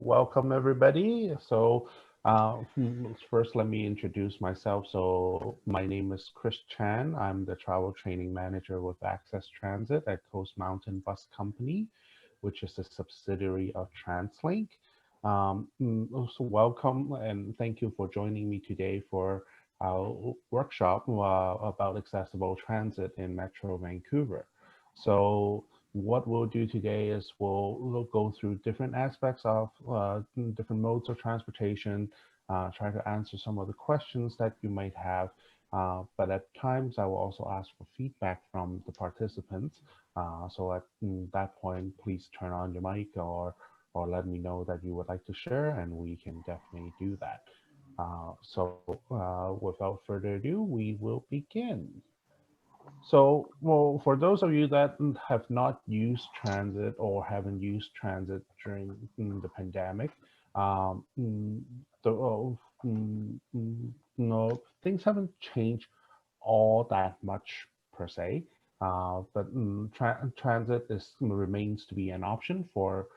welcome everybody. First, let me introduce myself. So my name is Chris Chan. I'm the travel training manager with Access Transit at Coast Mountain Bus Company, which is a subsidiary of Translink. Also welcome and thank you for joining me today for our workshop about accessible transit in Metro Vancouver. So what we'll do today is we'll go through different aspects of different modes of transportation, try to answer some of the questions that you might have. But at times, I will also ask for feedback from the participants. So at that point, please turn on your mic or let me know that you would like to share, and we can definitely do that. Without further ado, we will begin. So, well, for those of you that have not used transit or haven't used transit during the pandemic, um, mm, no, things haven't changed all that much per se. But transit remains to be an option for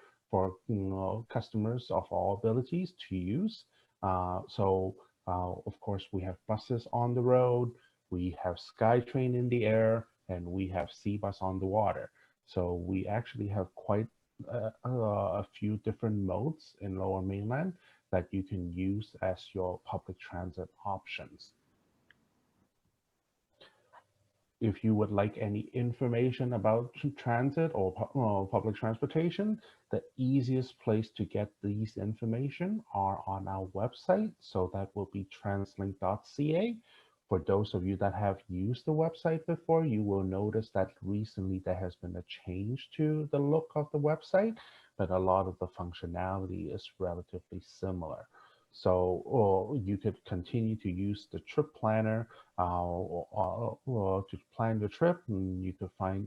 customers of all abilities to use. Of course, we have buses on the road, we have Skytrain in the air, and we have Seabus on the water. So we actually have quite a few different modes in Lower Mainland that you can use as your public transit options. If you would like any information about transit or public transportation, the easiest place to get these information are on our website. So that will be translink.ca. For those of you that have used the website before, you will notice that recently there has been a change to the look of the website, but a lot of the functionality is relatively similar. So you could continue to use the trip planner to plan your trip, and you could find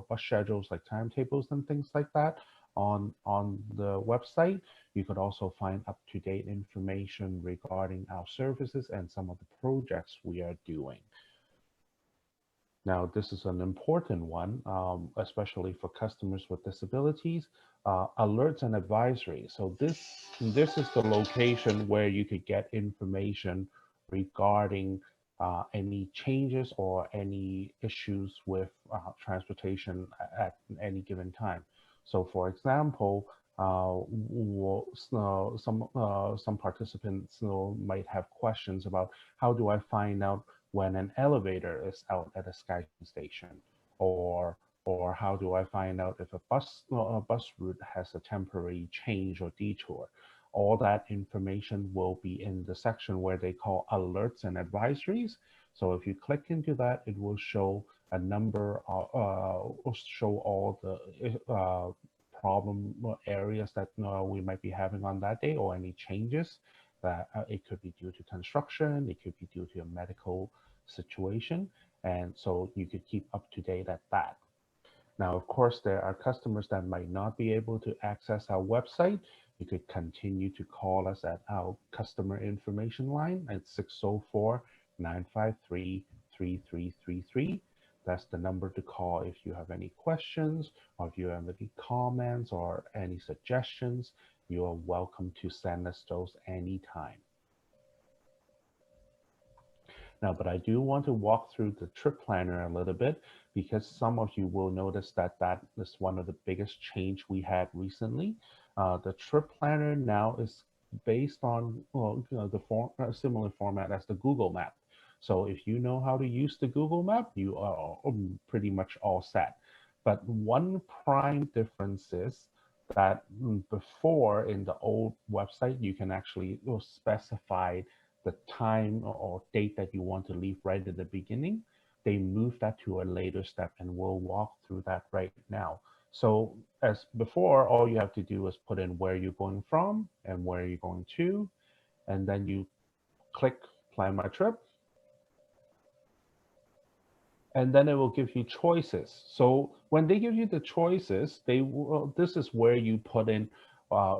bus schedules like timetables and things like that on the website. You could also find up-to-date information regarding our services and some of the projects we are doing. Now, this is an important one, especially for customers with disabilities, alerts and advisories. So this is the location where you could get information regarding any changes or any issues with transportation at any given time. So for example, some participants might have questions about how do I find out when an elevator is out at a Skytrain station, or how do I find out if a bus route has a temporary change or detour. All that information will be in the section where they call alerts and advisories. So if you click into that, it will show a number of, show all the problem areas that we might be having on that day, or any changes that it could be due to construction, it could be due to a medical situation, and so you could keep up to date at that. Now, of course, there are customers that might not be able to access our website. You could continue to call us at our customer information line at 604-953-3333. That's the number to call if you have any questions, or if you have any comments or any suggestions. You are welcome to send us those anytime. Now, but I do want to walk through the trip planner a little bit, because some of you will notice that that is one of the biggest change we had recently. The trip planner now is based on the similar format as the Google map. So if you know how to use the Google map, you are pretty much all set. But one prime difference is that before, in the old website, you can actually specify the time or date that you want to leave right at the beginning. They moved that to a later step, and we'll walk through that right now. So as before, all you have to do is put in where you're going from and where you're going to, and then you click plan my trip. And then it will give you choices. So when they give you the choices, this is where you put in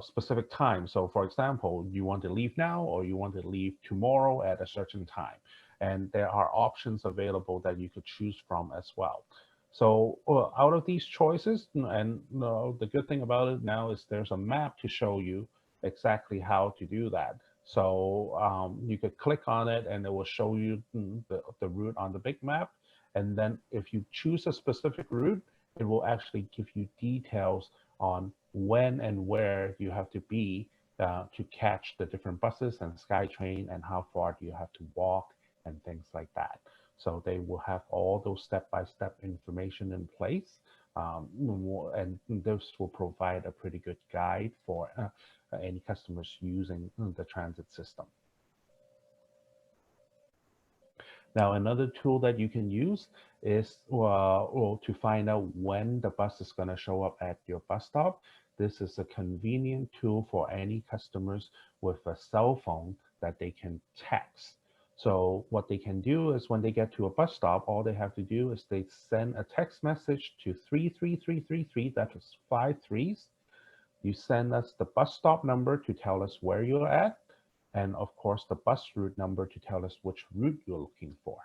specific time. So for example, you want to leave now, or you want to leave tomorrow at a certain time. And there are options available that you could choose from as well. So out of these choices, and the good thing about it now is there's a map to show you exactly how to do that. So you could click on it and it will show you the route on the big map. And then if you choose a specific route, it will actually give you details on when and where you have to be to catch the different buses and SkyTrain, and how far do you have to walk and things like that. So they will have all those step-by-step information in place. And this will provide a pretty good guide for any customers using the transit system. Now, another tool that you can use is to find out when the bus is going to show up at your bus stop. This is a convenient tool for any customers with a cell phone that they can text. So what they can do is when they get to a bus stop, all they have to do is they send a text message to 33333, that is 5 threes. You send us the bus stop number to tell us where you're at, and of course the bus route number to tell us which route you're looking for.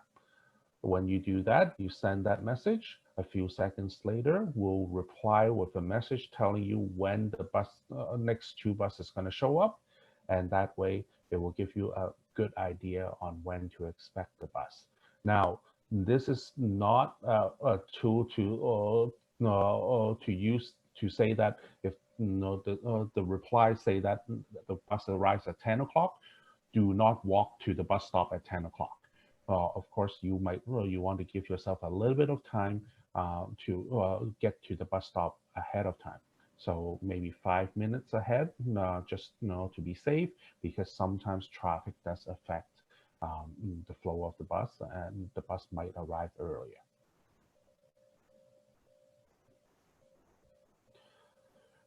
When you do that, you send that message. A few seconds later, we'll reply with a message telling you when the bus next two buses is going to show up, and that way it will give you a good idea on when to expect the bus. Now, this is not a tool to use to say that if the reply say that the bus arrives at 10 o'clock, do not walk to the bus stop at 10 o'clock. Of course, you want to give yourself a little bit of time to get to the bus stop ahead of time. So maybe 5 minutes ahead, just to be safe, because sometimes traffic does affect the flow of the bus, and the bus might arrive earlier.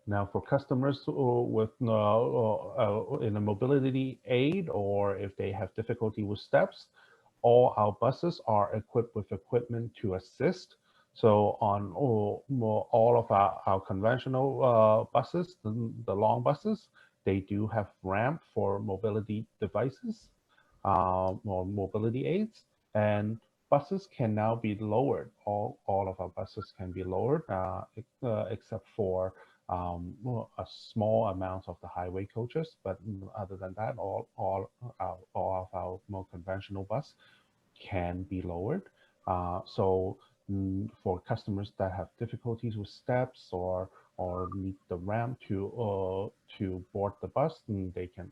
Now, for customers with in a mobility aid, or if they have difficulty with steps, all our buses are equipped with equipment to assist. So on all of our conventional buses, the long buses, they do have ramp for mobility devices or mobility aids, and buses can now be lowered. All of our buses can be lowered, except for a small amount of the highway coaches. But other than that, all of our more conventional bus can be lowered. So for customers that have difficulties with steps or need the ramp to board the bus, they can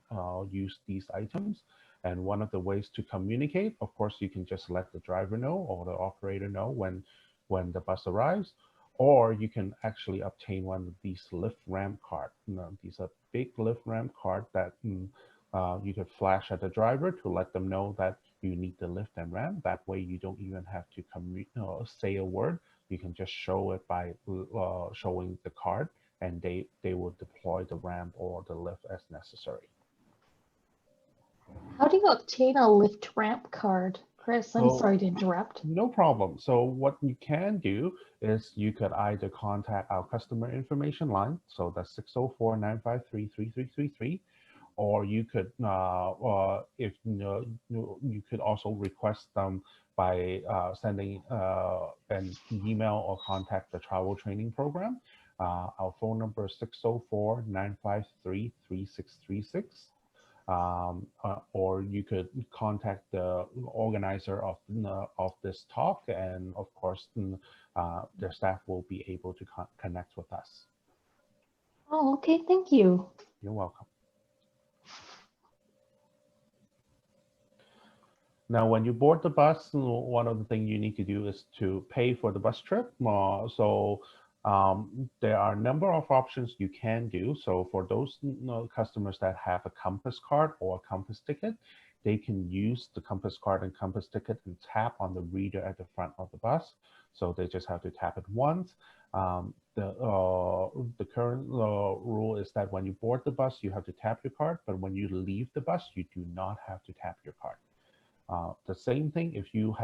use these items. And one of the ways to communicate, of course, you can just let the driver know or the operator know when the bus arrives, or you can actually obtain one of these lift ramp card. These are big lift ramp card that you could flash at the driver to let them know that you need the lift and ramp. That way you don't even have to say a word. You can just show it by showing the card, and they will deploy the ramp or the lift as necessary. How do you obtain a lift ramp card? Chris, I'm sorry to interrupt. No problem. So what you can do is you could either contact our customer information line, so that's 604-953-3333, or you could, if you could also request them by sending an email or contact the travel training program. Our phone number is 604-953-3636. Or you could contact the organizer of this talk, and of course, their staff will be able to connect with us. Oh, okay. Thank you. You're welcome. Now, when you board the bus, one of the things you need to do is to pay for the bus trip. There are a number of options you can do. So for those customers that have a Compass card or a Compass ticket, they can use the Compass card and Compass ticket and tap on the reader at the front of the bus. So they just have to tap it once. The current rule is that when you board the bus, you have to tap your card, but when you leave the bus, you do not have to tap your card. The same thing if you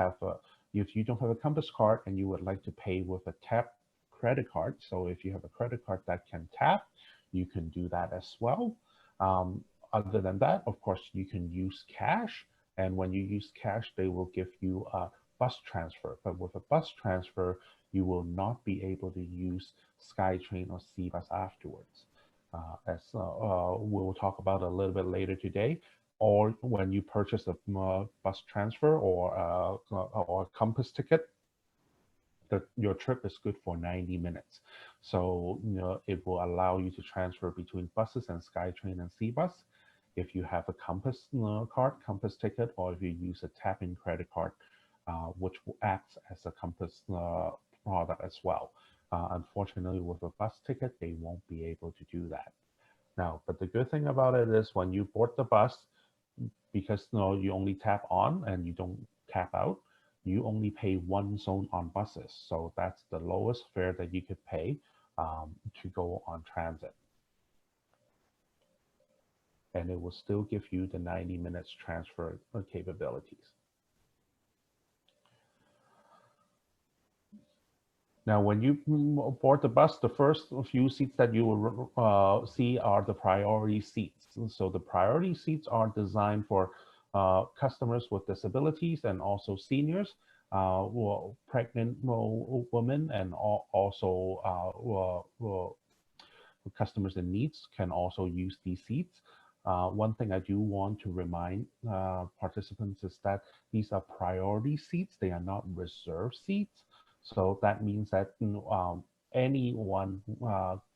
don't have a Compass card and you would like to pay with a tap credit card. So if you have a credit card that can tap, you can do that as well. Other than that, of course, you can use cash. And when you use cash, they will give you a bus transfer. But with a bus transfer, you will not be able to use Skytrain or Seabus afterwards. as we'll talk about a little bit later today, or when you purchase a bus transfer or a compass ticket, your trip is good for 90 minutes. So, it will allow you to transfer between buses and Skytrain and Seabus. If you have a compass card, compass ticket, or if you use a tap-in credit card, which acts as a compass product as well. Unfortunately, with a bus ticket, they won't be able to do that. Now, but the good thing about it is when you board the bus, because you only tap on and you don't tap out, you only pay one zone on buses. So that's the lowest fare that you could pay to go on transit. And it will still give you the 90 minutes transfer capabilities. Now, when you board the bus, the first few seats that you will see are the priority seats. So the priority seats are designed for customers with disabilities and also seniors, pregnant women, and also customers in needs can also use these seats. One thing I do want to remind participants is that these are priority seats. They are not reserved seats. So that means that anyone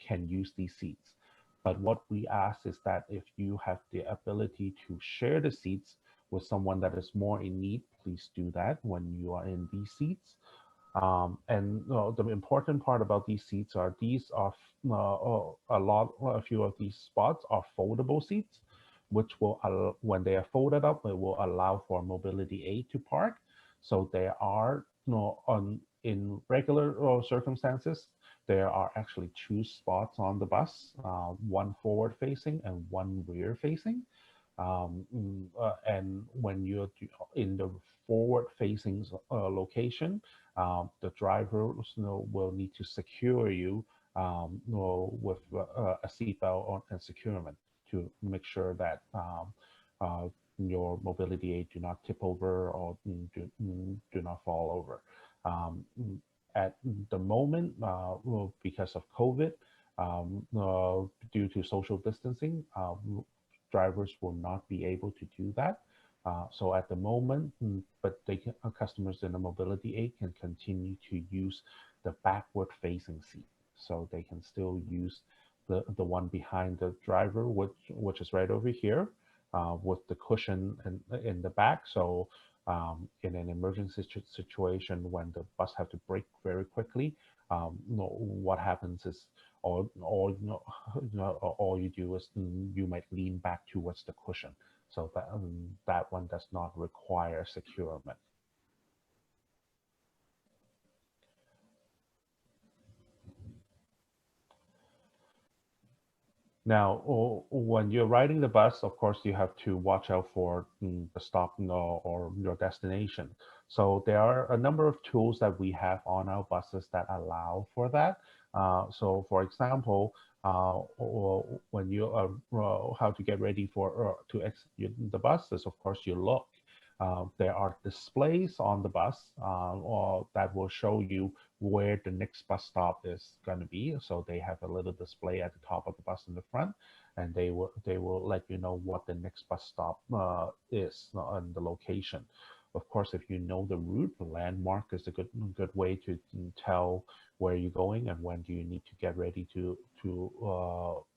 can use these seats. But what we ask is that if you have the ability to share the seats with someone that is more in need, please do that when you are in these seats. And the important part about these seats are these are a few of these spots are foldable seats, which will, when they are folded up, it will allow for mobility aid to park. So there are, in regular circumstances, there are actually two spots on the bus, one forward facing and one rear facing. And when you're in the forward facing location, the driver will need to secure you with a seatbelt and securement to make sure that your mobility aid do not tip over or do not fall over. At the moment, because of COVID, due to social distancing, drivers will not be able to do that. So at the moment, but customers in the mobility aid can continue to use the backward facing seat. So they can still use the one behind the driver, which is right over here, with the cushion in the back. So in an emergency situation, when the bus have to brake very quickly, what happens is, all you do is you might lean back towards the cushion. So that one does not require securement. Now, when you're riding the bus, of course, you have to watch out for the stop or your destination. So there are a number of tools that we have on our buses that allow for that. So for example, when you how to get ready for to exit the bus is, of course, you look. There are displays on the bus that will show you where the next bus stop is going to be. So they have a little display at the top of the bus in the front, and they will let you know what the next bus stop is and the location. Of course, if you know the route, the landmark is a good way to tell where you're going and when do you need to get ready to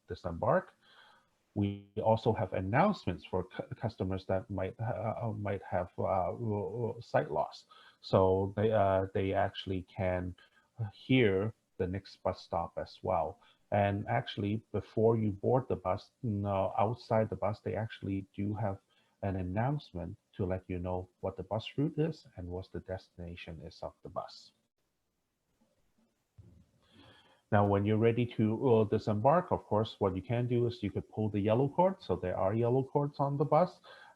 disembark. We also have announcements for customers that might have sight loss, so they actually can hear the next bus stop as well. And actually, before you board the bus, outside the bus, they actually do have an announcement to let you know what the bus route is and what the destination is of the bus. Now, when you're ready to disembark, of course, what you can do is you could pull the yellow cord. So there are yellow cords on the bus.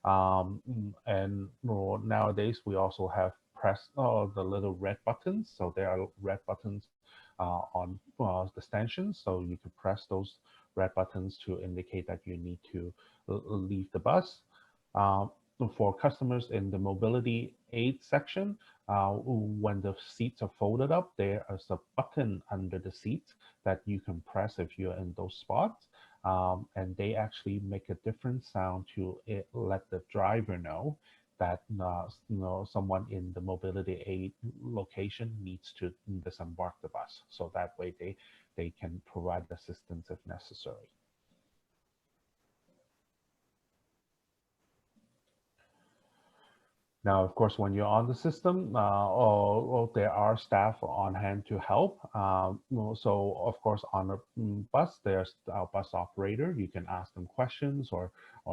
And nowadays, we also have press the little red buttons. So there are red buttons on the stanchions. So you could press those red buttons to indicate that you need to leave the bus. For customers in the mobility aid section, when the seats are folded up, there is a button under the seat that you can press if you're in those spots. and they actually make a different sound to let the driver know that someone in the mobility aid location needs to disembark the bus. So that way they can provide assistance if necessary. Now, of course, when you're on the system, there are staff on hand to help. So, of course, on a bus, there's our bus operator. You can ask them questions, or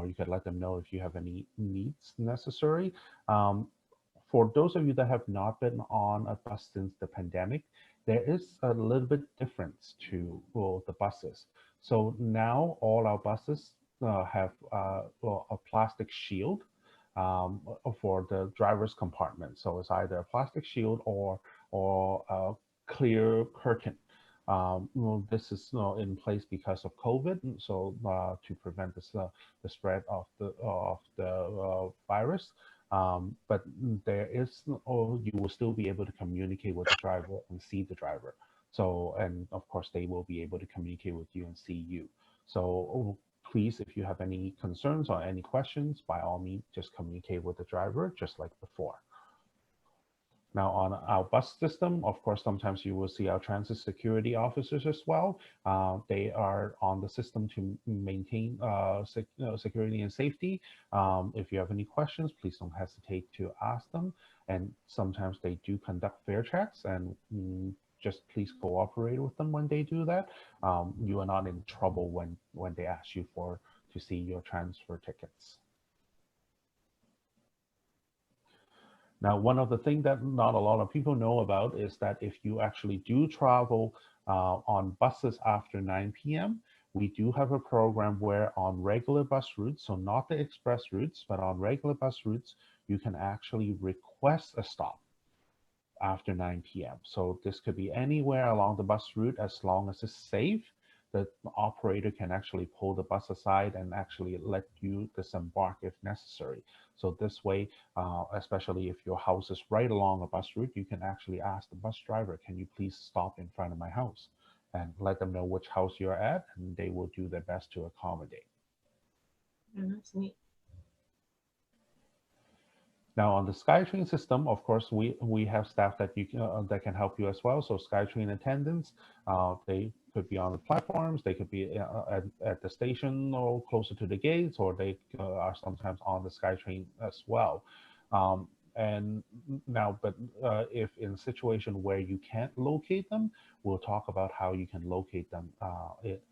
you can let them know if you have any needs necessary. For those of you that have not been on a bus since the pandemic, there is a little bit difference to the buses. So now all our buses have a plastic shield for the driver's compartment. So it's either a plastic shield or a clear curtain. This is in place because of COVID, so to prevent the spread of the virus. But there is, you will still be able to communicate with the driver and see the driver. So, and of course, they will be able to communicate with you and see you. So please, if you have any concerns or any questions, by all means, just communicate with the driver just like before. Now on our bus system, of course, sometimes you will see our transit security officers as well. They are on the system to maintain security and safety. If you have any questions, please don't hesitate to ask them. And sometimes they do conduct fare checks, and just please cooperate with them when they do that. You are not in trouble when they ask you to see your transfer tickets. Now, one of the things that not a lot of people know about is that if you actually do travel on buses after 9 p.m., we do have a program where on regular bus routes, so not the express routes, but on regular bus routes, you can actually request a stop after 9 p.m. So this could be anywhere along the bus route as long as it's safe. The operator can actually pull the bus aside and actually let you disembark if necessary. So this way, especially if your house is right along a bus route, you can actually ask the bus driver, can you please stop in front of my house? And let them know which house you're at, and they will do their best to accommodate. That's neat. Now on the Skytrain system, of course, we have staff that that can help you as well. So Skytrain attendants, they could be on the platforms, they could be at the station or closer to the gates, or they are sometimes on the Skytrain as well. And now, but if in a situation where you can't locate them, we'll talk about how you can locate them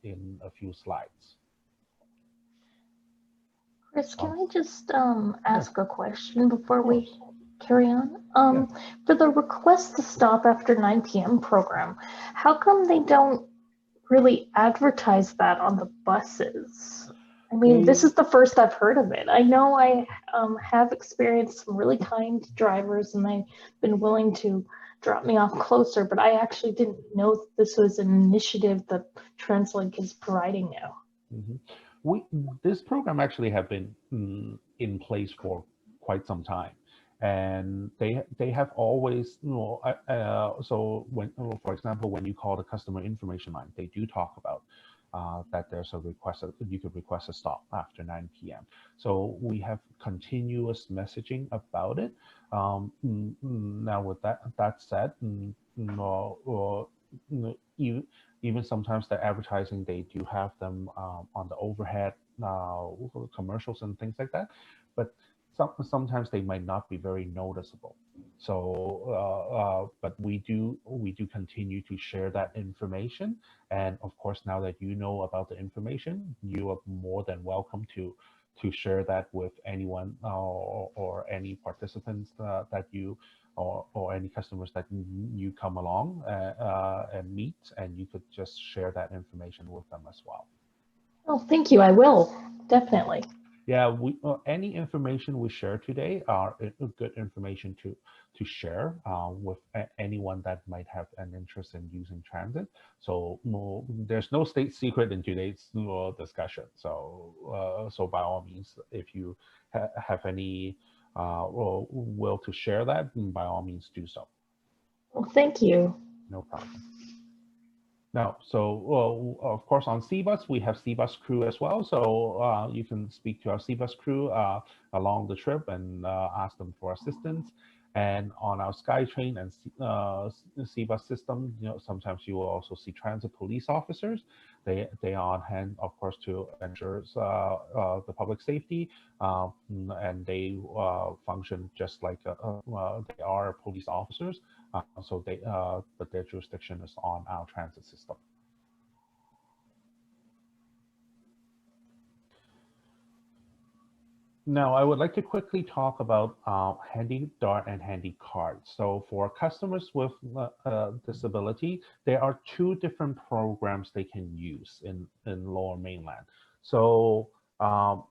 in a few slides. Chris, can I just ask a question before we carry on? For the request to stop after 9 p.m. program, how come they don't really advertise that on the buses? I mean, this is the first I've heard of it. I know I have experienced some really kind drivers, and they've been willing to drop me off closer, but I actually didn't know this was an initiative that Translink is providing now. Mm-hmm. This program actually have been in place for quite some time, and they have always, so when, for example, when you call the customer information line, they do talk about that there's a request, you could request a stop after 9 p.m. So we have continuous messaging about it. Now with that said, even sometimes the advertising, they do have them on the overhead commercials and things like that, but sometimes they might not be very noticeable. So, but we do continue to share that information. And of course, now that you know about the information, you are more than welcome to share that with anyone or any participants that you or any customers that you come along and meet, and you could just share that information with them as well. Oh, thank you. I will, definitely. Yeah, any information we share today are good information to share with anyone that might have an interest in using transit. So there's no state secret in today's discussion. So so by all means, if you have any will to share that, by all means do so. Well, thank you. No problem. Now, so well, of course, on Seabus, we have Seabus crew as well. So you can speak to our Seabus crew along the trip and ask them for assistance. And on our Skytrain and Seabus system, sometimes you will also see transit police officers. They are on hand, of course, to ensure the public safety, and they function just like they are police officers. But their jurisdiction is on our transit system. Now, I would like to quickly talk about Handy Dart and Handy Card. So for customers with disability, there are two different programs they can use in Lower Mainland. So, well,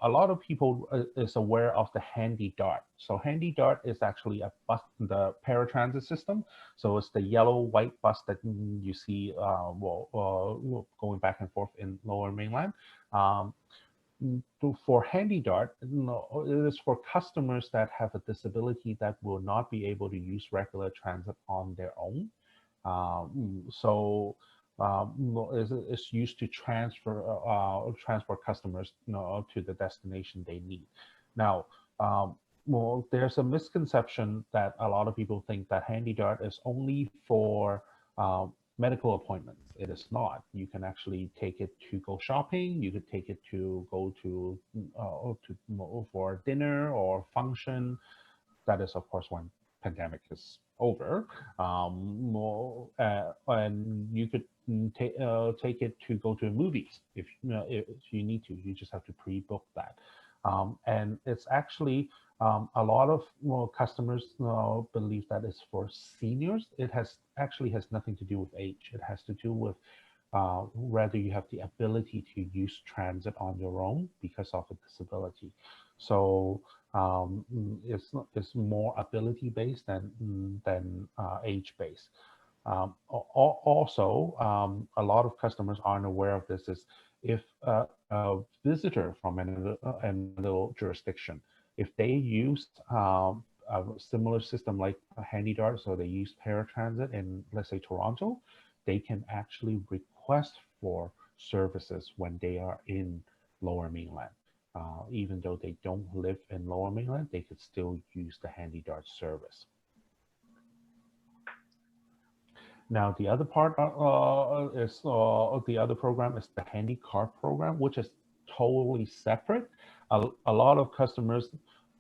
a lot of people is aware of the Handy Dart. So Handy Dart is actually a bus, the paratransit system. So it's the yellow white bus that you see going back and forth in Lower Mainland. For Handy Dart, it is for customers that have a disability that will not be able to use regular transit on their own. It's used to transfer customers to the destination they need. Now, well, there's a misconception that a lot of people think that Handy Dart is only for medical appointments. It is not. You can actually take it to go shopping. You could take it to go to for dinner or function. That is, of course, when pandemic is over. And you could take it to go to movies if you need to. You just have to pre-book that. And it's actually a lot of customers believe that it's for seniors. It actually has nothing to do with age. It has to do with whether you have the ability to use transit on your own because of a disability. So it's more ability based than age based. Also, a lot of customers aren't aware of this. Is if a visitor from another jurisdiction, if they use a similar system like a Handy Dart, so they use paratransit in, let's say, Toronto, they can actually request for services when they are in Lower Mainland. Even though they don't live in Lower Mainland, they could still use the Handy Dart service. Now, the other part is the other program is the Handy Card program, which is totally separate. A lot of customers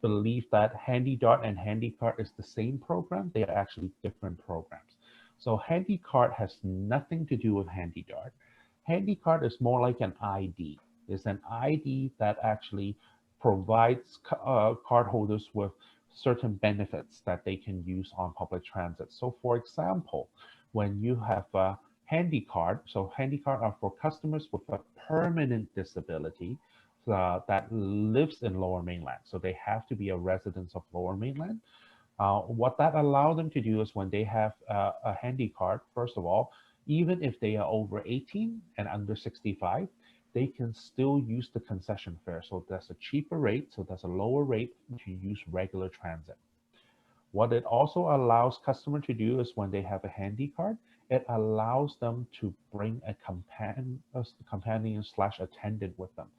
believe that Handy Dart and Handy Card is the same program. They are actually different programs. So Handy Card has nothing to do with Handy Dart. Handy Card is more like an ID. It's an ID that actually provides cardholders with certain benefits that they can use on public transit. So for example, when you have a Handy Card, so Handy Card are for customers with a permanent disability that lives in Lower Mainland. So they have to be a resident of Lower Mainland. What that allows them to do is when they have a Handy Card, first of all, even if they are over 18 and under 65, they can still use the concession fare. So that's a cheaper rate, so that's a lower rate to use regular transit. What it also allows customer to do is when they have a Handy Card, it allows them to bring a companion / attendant with them.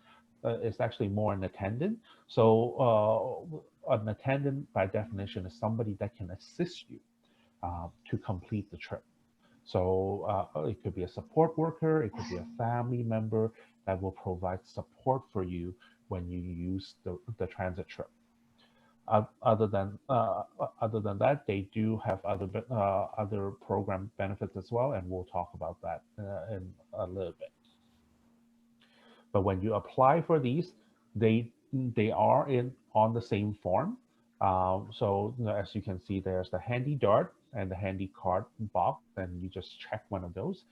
It's actually more an attendant. So an attendant by definition is somebody that can assist you to complete the trip. So it could be a support worker, it could be a family member that will provide support for you when you use the transit trip. Other than that, they do have other program benefits as well, and we'll talk about that in a little bit. But when you apply for these, they are on the same form. So as you can see, there's the Handy Dart and the Handy Card box, and you just check one of those.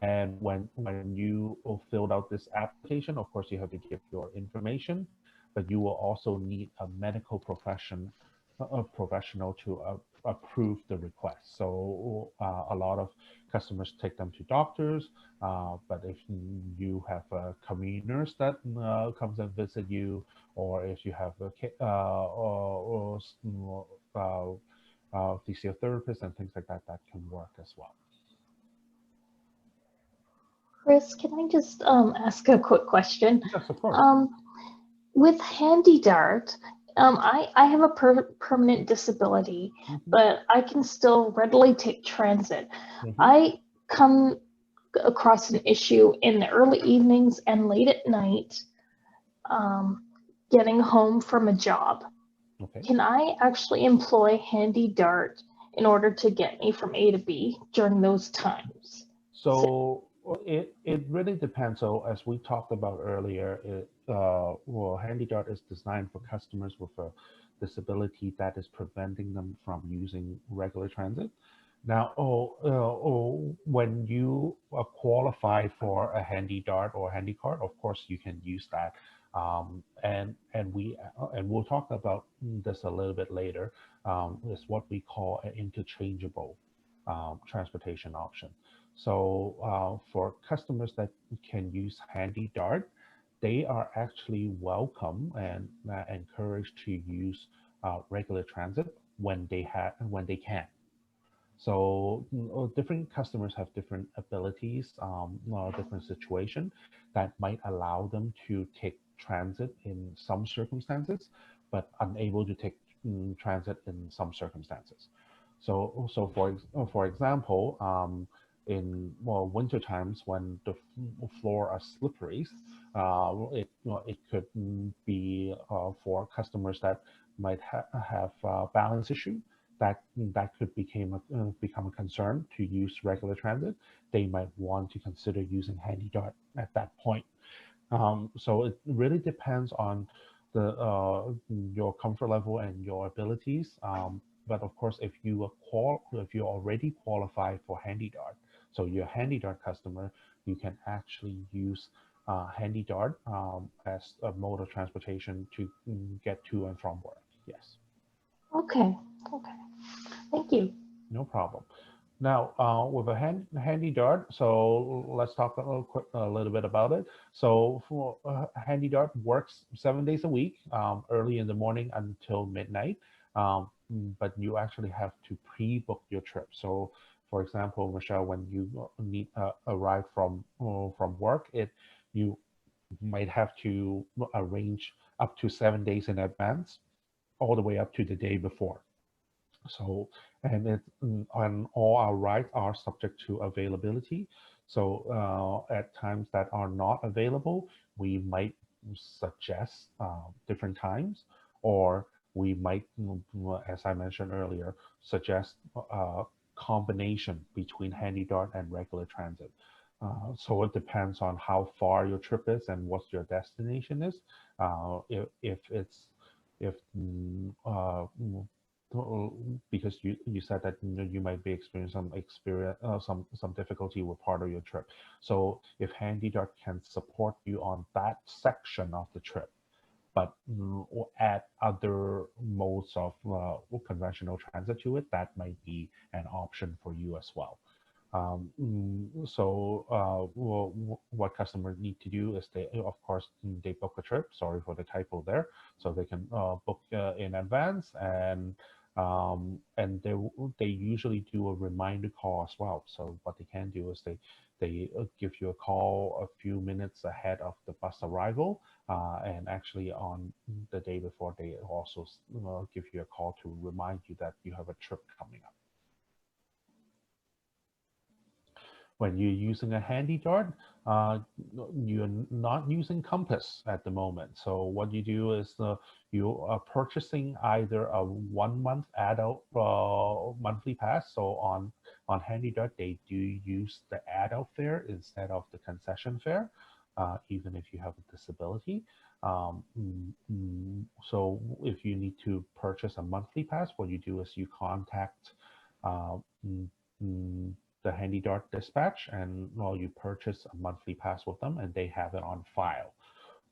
And when you filled out this application, of course, you have to give your information, but you will also need a medical professional to approve the request. So a lot of customers take them to doctors, but if you have a communers that comes and visit you, or if you have a physiotherapist and things like that, that can work as well. Chris, can I just ask a quick question? Yes, of course. With Handy Dart, I have a permanent disability, but I can still readily take transit. I come across an issue in the early evenings and late at night, getting home from a job. Okay. Can I actually employ Handy Dart in order to get me from A to B during those times? So it really depends. So as we talked about earlier, well, HandyDart is designed for customers with a disability that is preventing them from using regular transit. Now, when you qualify for a HandyDart or HandyCard, of course you can use that. And we'll talk about this a little bit later. Is what we call an interchangeable transportation option. So for customers that can use Handy Dart, they are actually welcome and encouraged to use regular transit when they can. So different customers have different abilities, different situation that might allow them to take transit in some circumstances, but unable to take transit in some circumstances. So for example, in winter times when the floor are slippery, it could be for customers that might have balance issue that could become a concern to use regular transit. They might want to consider using Handy Dart at that point. So it really depends on the your comfort level and your abilities. But of course, if you already qualify for Handy Dart, so you're a Handy Dart customer, you can actually use Handy Dart as a mode of transportation to get to and from work. Yes. Okay, okay. Thank you. No problem. Now, with a handy dart, so let's talk a little bit about it. So, for handy dart works 7 days a week, early in the morning until midnight. But you actually have to pre-book your trip. So, for example, Michelle, when you need arrive from work, you might have to arrange up to 7 days in advance, all the way up to the day before. So, and all our rights are subject to availability. So at times that are not available, we might suggest different times, or we might, as I mentioned earlier, suggest a combination between Handy Dart and regular transit. So it depends on how far your trip is and what your destination is. If it's if because you said that you might be experiencing some difficulty with part of your trip. So if HandyDart can support you on that section of the trip, but add other modes of conventional transit to it, that might be an option for you as well. What customers need to do is of course, they book a trip. Sorry for the typo there. So they can book in advance, and they usually do a reminder call as well. So what they can do is they give you a call a few minutes ahead of the bus arrival, and actually on the day before, they also give you a call to remind you that you have a trip coming up. When you're using a handy dart, you're not using compass at the moment. So what you do is you are purchasing either a 1 month adult monthly pass. So on handy dart, they do use the adult fare instead of the concession fare, even if you have a disability. So if you need to purchase a monthly pass, what you do is you contact the Handy Dart dispatch, and you purchase a monthly pass with them, and they have it on file.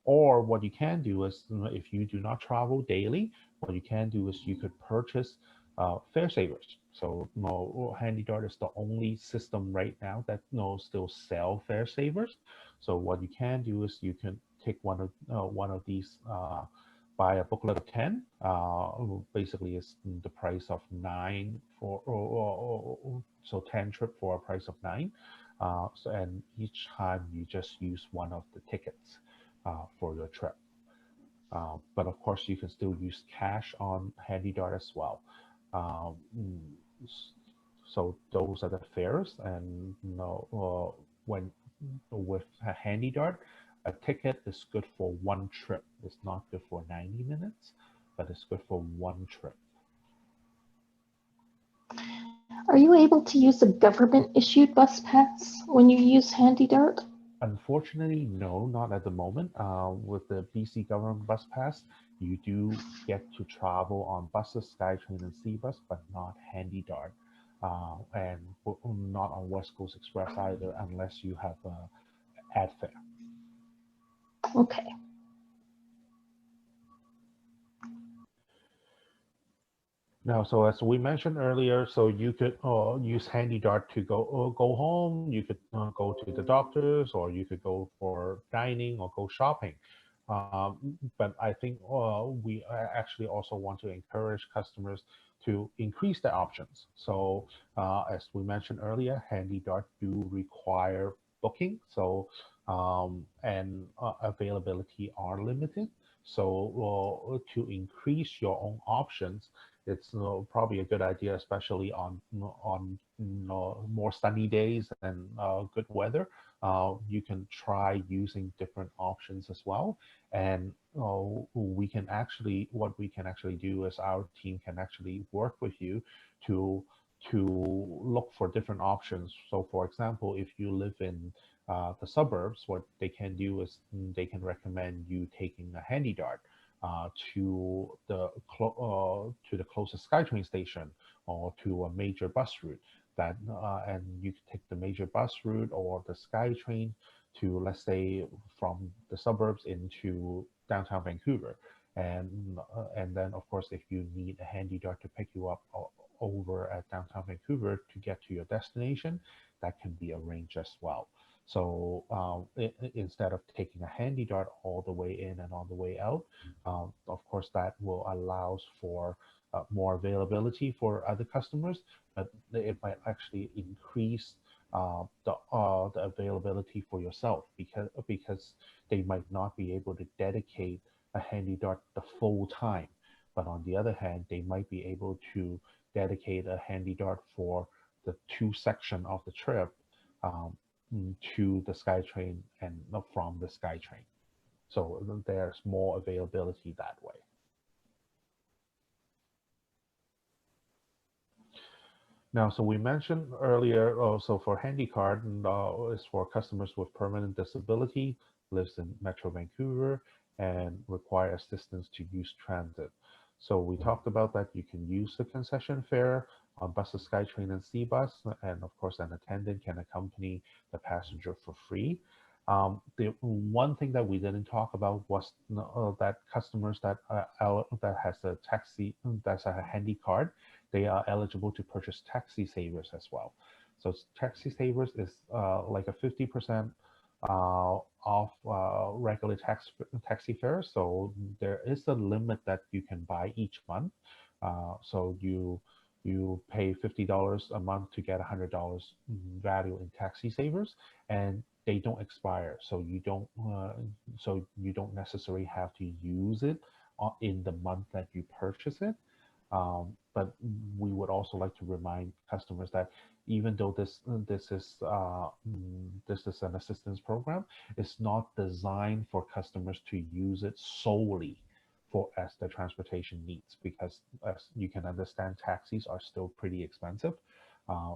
Or what you can do is, if you do not travel daily, what you can do is you could purchase fare savers. So Handy Dart is the only system right now that still sell fare savers. So what you can do is you can take one of these. Buy a booklet of 10, basically it's the price of 9 for, so 10 trip for a price of 9. And each time you just use one of the tickets for your trip. But of course, you can still use cash on HandyDart as well. Um, so those are the fares, and when with a HandyDart, a ticket is good for one trip. It's not good for 90 minutes, but it's good for one trip. Are you able to use a government-issued bus pass when you use HandyDart? Unfortunately, no, not at the moment. With the BC government bus pass, you do get to travel on buses, Skytrain and Seabus, but not HandyDart, and not on West Coast Express either, unless you have ad fare. Okay. Now, so as we mentioned earlier, so you could use HandyDart to go home. You could go to the doctors, or you could go for dining or go shopping. But I think we actually also want to encourage customers to increase their options. So as we mentioned earlier, HandyDart do require booking. So and availability are limited. So to increase your own options, it's probably a good idea, especially on more sunny days and good weather. You can try using different options as well. And what we can actually do is our team can actually work with you to look for different options. So for example, if you live in the suburbs, what they can do is they can recommend you taking a HandyDart to the closest SkyTrain station or to a major bus route. And you can take the major bus route or the SkyTrain to, let's say, from the suburbs into downtown Vancouver. And then of course, if you need a HandyDart to pick you up over at downtown Vancouver to get to your destination, that can be arranged as well. So instead of taking a HandyDart all the way in and on the way out, of course, that will allows for more availability for other customers, but it might actually increase the availability for yourself, because they might not be able to dedicate a HandyDart the full time. But on the other hand, they might be able to dedicate a HandyDart for the two section of the trip, to the SkyTrain and from the SkyTrain. So there's more availability that way. Now, so we mentioned earlier also for HandyCard is for customers with permanent disability, lives in Metro Vancouver, and require assistance to use transit. So we talked about that you can use the concession fare on buses, SkyTrain and Seabus, and of course an attendant can accompany the passenger for free. The one thing that we didn't talk about was that customers that has a taxi, that's a handy card, they are eligible to purchase taxi savers as well. So taxi savers is like a 50% off regular taxi fare. So there is a limit that you can buy each month. So you pay $50 a month to get $100 value in taxi savers, and they don't expire. So you don't necessarily have to use it in the month that you purchase it. But we would also like to remind customers that even though this is an assistance program, it's not designed for customers to use it solely as their transportation needs, because as you can understand, taxis are still pretty expensive.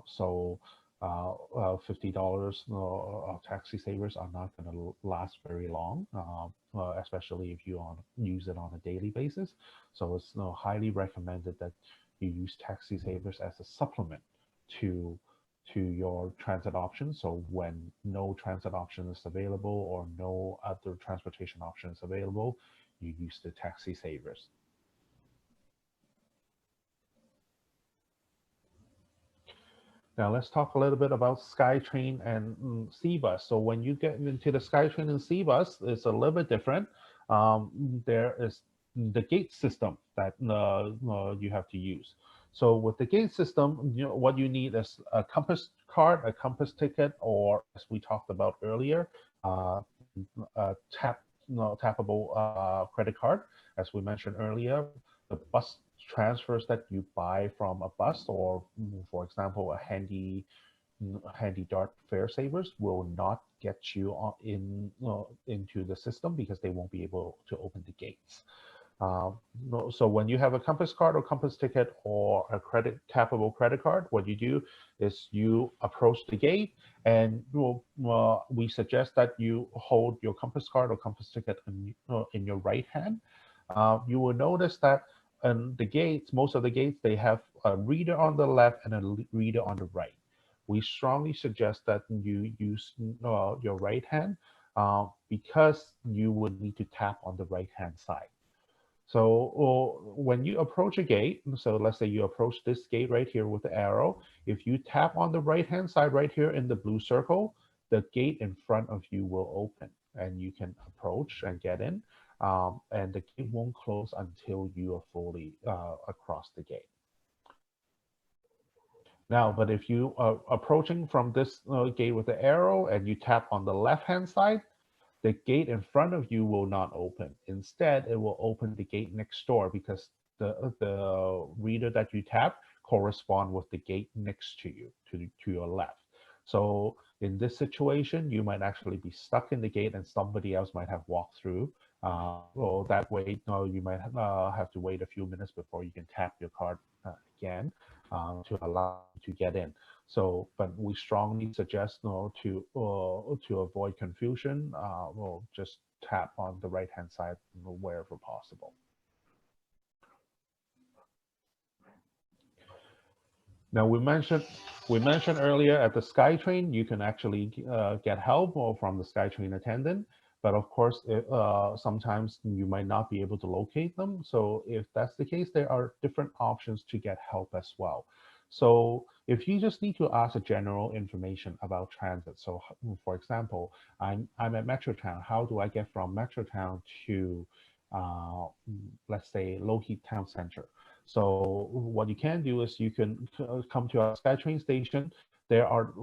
So $50 of taxi savers are not going to last very long, especially if you use it on a daily basis. So it's highly recommended that you use taxi savers as a supplement to your transit options. So when no transit option is available or no other transportation option is available, you use the taxi savers. Now let's talk a little bit about SkyTrain and Seabus. So when you get into the SkyTrain and Seabus, it's a little bit different. There is the gate system that you have to use. So with the gate system, what you need is a card, a compass ticket, or as we talked about earlier, a tappable credit card. As we mentioned earlier, the bus transfers that you buy from a bus, or for example, a handy dart fare savers, will not get you into the system because they won't be able to open the gates. So when you have a compass card or compass ticket or a tappable credit card, what you do is you approach the gate, and we suggest that you hold your compass card or compass ticket in your right hand. You will notice that the gates, most of the gates, they have a reader on the left and a reader on the right. We strongly suggest that you use your right hand because you would need to tap on the right hand side. So when you approach a gate, so let's say you approach this gate right here with the arrow, if you tap on the right hand side right here in the blue circle, the gate in front of you will open and you can approach and get in, and the gate won't close until you are fully across the gate. Now, but if you are approaching from this gate with the arrow and you tap on the left hand side, the gate in front of you will not open. Instead, it will open the gate next door because the reader that you tap correspond with the gate next to you, to your left. So in this situation, you might actually be stuck in the gate and somebody else might have walked through. Well, that way, you might have to wait a few minutes before you can tap your card again to allow you to get in. So, but we strongly suggest to avoid confusion, we'll just tap on the right-hand side wherever possible. Now we mentioned earlier at the Skytrain, you can actually get help from the Skytrain attendant. But of course, sometimes you might not be able to locate them. So if that's the case, there are different options to get help as well. So if you just need to ask a general information about transit, so for example, I'm at Metrotown. How do I get from Metrotown to, let's say, Lougheed Town Center? So what you can do is you can come to our Skytrain station. There are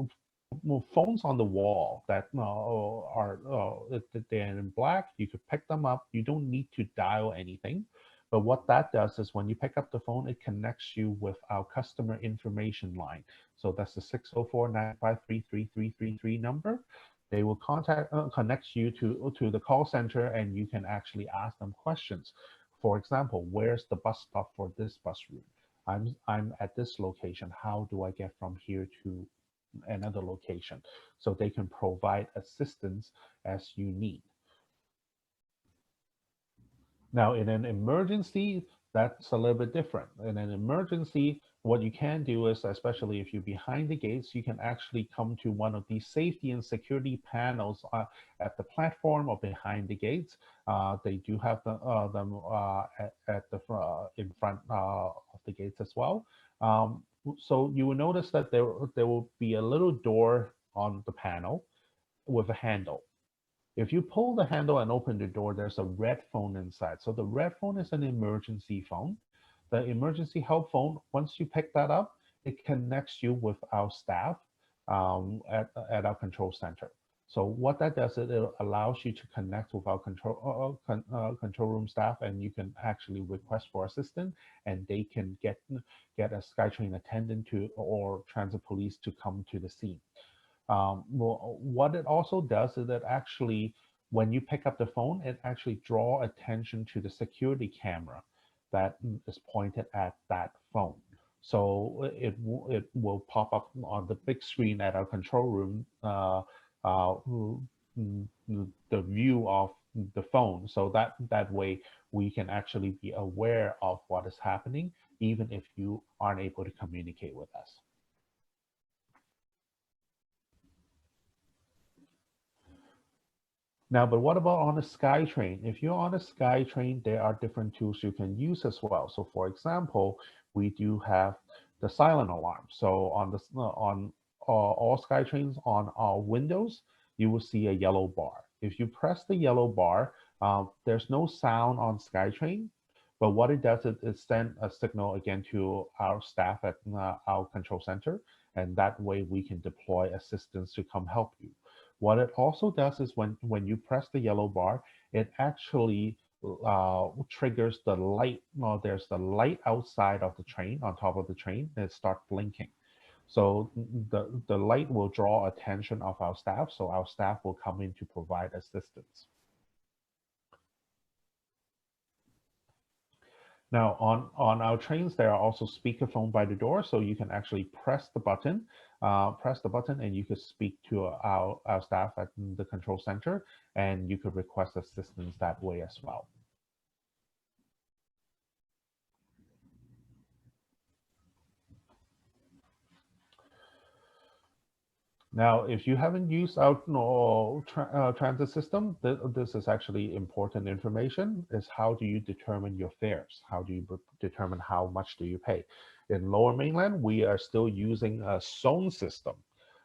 phones on the wall that they're in black. You could pick them up. You don't need to dial anything. But what that does is when you pick up the phone, it connects you with our customer information line. So that's the 604-953-3333 number. They will connect you to the call center, and you can actually ask them questions. For example, where's the bus stop for this bus route? I'm at this location. How do I get from here to another location? So they can provide assistance as you need. Now, in an emergency, that's a little bit different. In an emergency, what you can do is, especially if you're behind the gates, you can actually come to one of these safety and security panels at the platform or behind the gates. They do have them in front of the gates as well. So you will notice that there will be a little door on the panel with a handle. If you pull the handle and open the door, there's a red phone inside. So the red phone is an emergency phone. The emergency help phone, once you pick that up, it connects you with our staff at our control center. So what that does is it allows you to connect with our control room staff, and you can actually request for assistance, and they can get a Skytrain attendant or transit police to come to the scene. Well, what it also does is that actually, when you pick up the phone, it actually draws attention to the security camera that is pointed at that phone. So it will pop up on the big screen at our control room, the view of the phone. So that way we can actually be aware of what is happening, even if you aren't able to communicate with us. Now, but what about on a Skytrain? If you're on a Skytrain, there are different tools you can use as well. So for example, we do have the silent alarm. So on all Skytrains on our windows, you will see a yellow bar. If you press the yellow bar, there's no sound on Skytrain, But what it does is it sends a signal again to our staff at our control center, and that way we can deploy assistance to come help you. What it also does is when you press the yellow bar, it actually triggers the light. There's the light outside of the train, on top of the train, and it starts blinking. So the light will draw attention of our staff, so our staff will come in to provide assistance. Now, on our trains, there are also speakerphone by the door, so you can actually press the button, and you could speak to our staff at the control center, and you could request assistance that way as well. Now, if you haven't used our transit system, this is actually important information, is how do you determine your fares? How do you determine how much do you pay? In Lower Mainland, we are still using a zone system.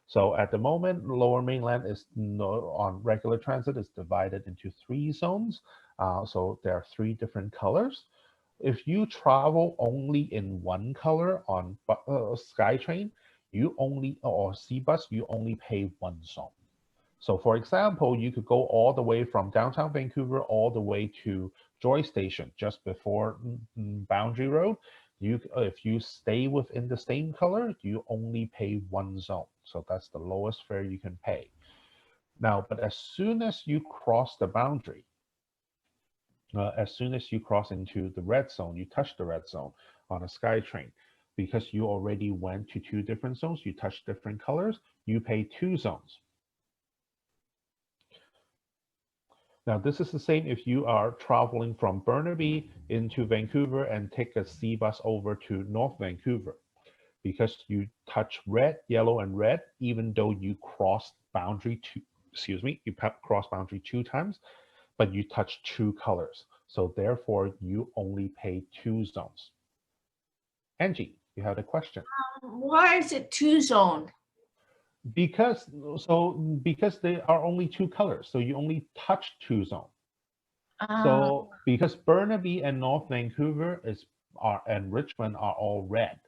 So at the moment, Lower Mainland is on regular transit is divided into 3 zones. So there are 3 different colors. If you travel only in one color on Skytrain, you only, or Seabus, you only pay 1 zone. So for example, you could go all the way from downtown Vancouver all the way to Joy Station, just before Boundary Road. If you stay within the same color, you only pay 1 zone. So that's the lowest fare you can pay. Now, but as soon as you cross the boundary, as soon as you cross into the red zone, you touch the red zone on a Skytrain, because you already went to 2 different zones, you touch different colors, you pay 2 zones. Now, this is the same if you are traveling from Burnaby into Vancouver and take a Seabus over to North Vancouver, because you touch red, yellow, and red, even though you crossed boundary you cross boundary 2 times, but you touch 2 colors. So therefore, you only pay 2 zones. Angie, you had a question. Why is it 2 zone? Because they are only 2 colors, so you only touch 2 zones. So because Burnaby and North Vancouver and Richmond are all red,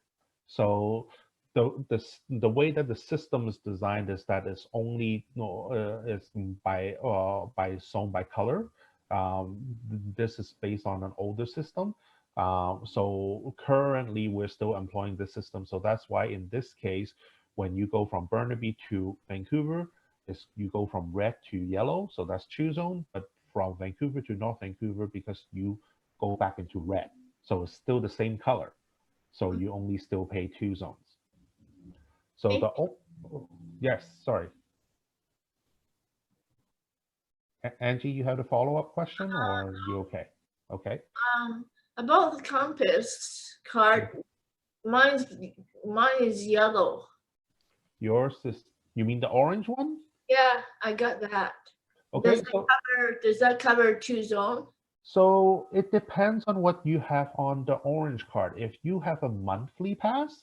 so the way that the system is designed is that it's only is by zone by color. This is based on an older system. So currently we're still employing this system. So that's why in this case, when you go from Burnaby to Vancouver, you go from red to yellow. So that's 2 zone, but from Vancouver to North Vancouver, because you go back into red. So it's still the same color. So you only still pay 2 zones. So yes, sorry. Angie, you had a follow-up question, or are you okay? Okay. About the compass card, mine is yellow. Yours is, you mean the orange one? Yeah, I got that. Okay. Does that cover 2 zone? So it depends on what you have on the orange card. If you have a monthly pass,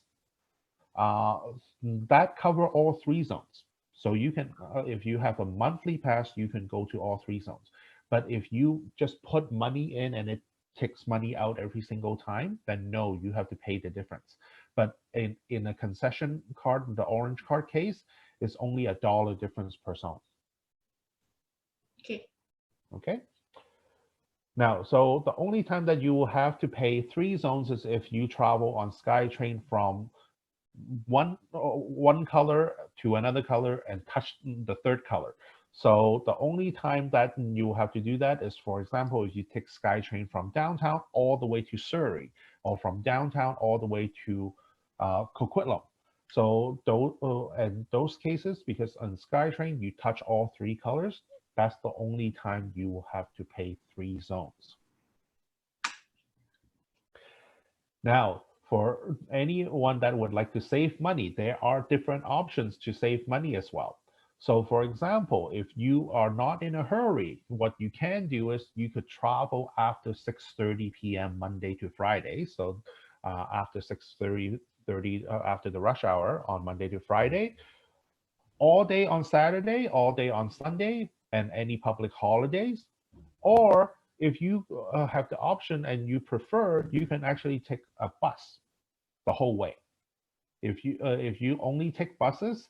that cover all 3 zones. So you can, if you have a monthly pass, you can go to all 3 zones. But if you just put money in and it takes money out every single time, then no, you have to pay the difference. But in a concession card, the orange card case, it's only $1 difference per zone. Okay. Okay. Now, so the only time that you will have to pay 3 zones is if you travel on Skytrain from one color to another color and touch the 3rd color. So the only time that you have to do that is, for example, if you take Skytrain from downtown all the way to Surrey, or from downtown all the way to Coquitlam. So those cases, because on Skytrain you touch all 3 colors, that's the only time you will have to pay 3 zones. Now, for anyone that would like to save money, there are different options to save money as well. So for example, if you are not in a hurry, what you can do is you could travel after 6:30 p.m. Monday to Friday. So after 6:30 after the rush hour on Monday to Friday, all day on Saturday, all day on Sunday, and any public holidays. Or if you have the option and you prefer, you can actually take a bus the whole way. If you only take buses,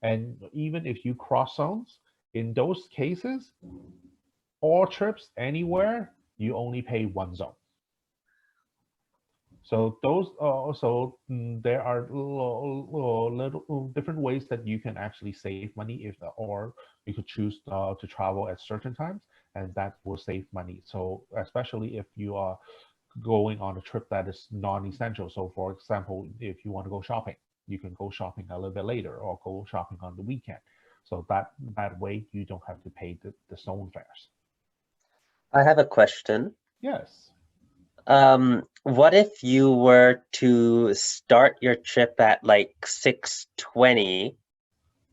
and even if you cross zones, in those cases, all trips anywhere, you only pay one zone. So those there are little different ways that you can actually save money or you could choose to travel at certain times, and that will save money. So especially if you are going on a trip that is non-essential. So for example, if you want to go shopping, you can go shopping a little bit later or go shopping on the weekend. So that way you don't have to pay the zone fares. I have a question. Yes. What if you were to start your trip at like 6:20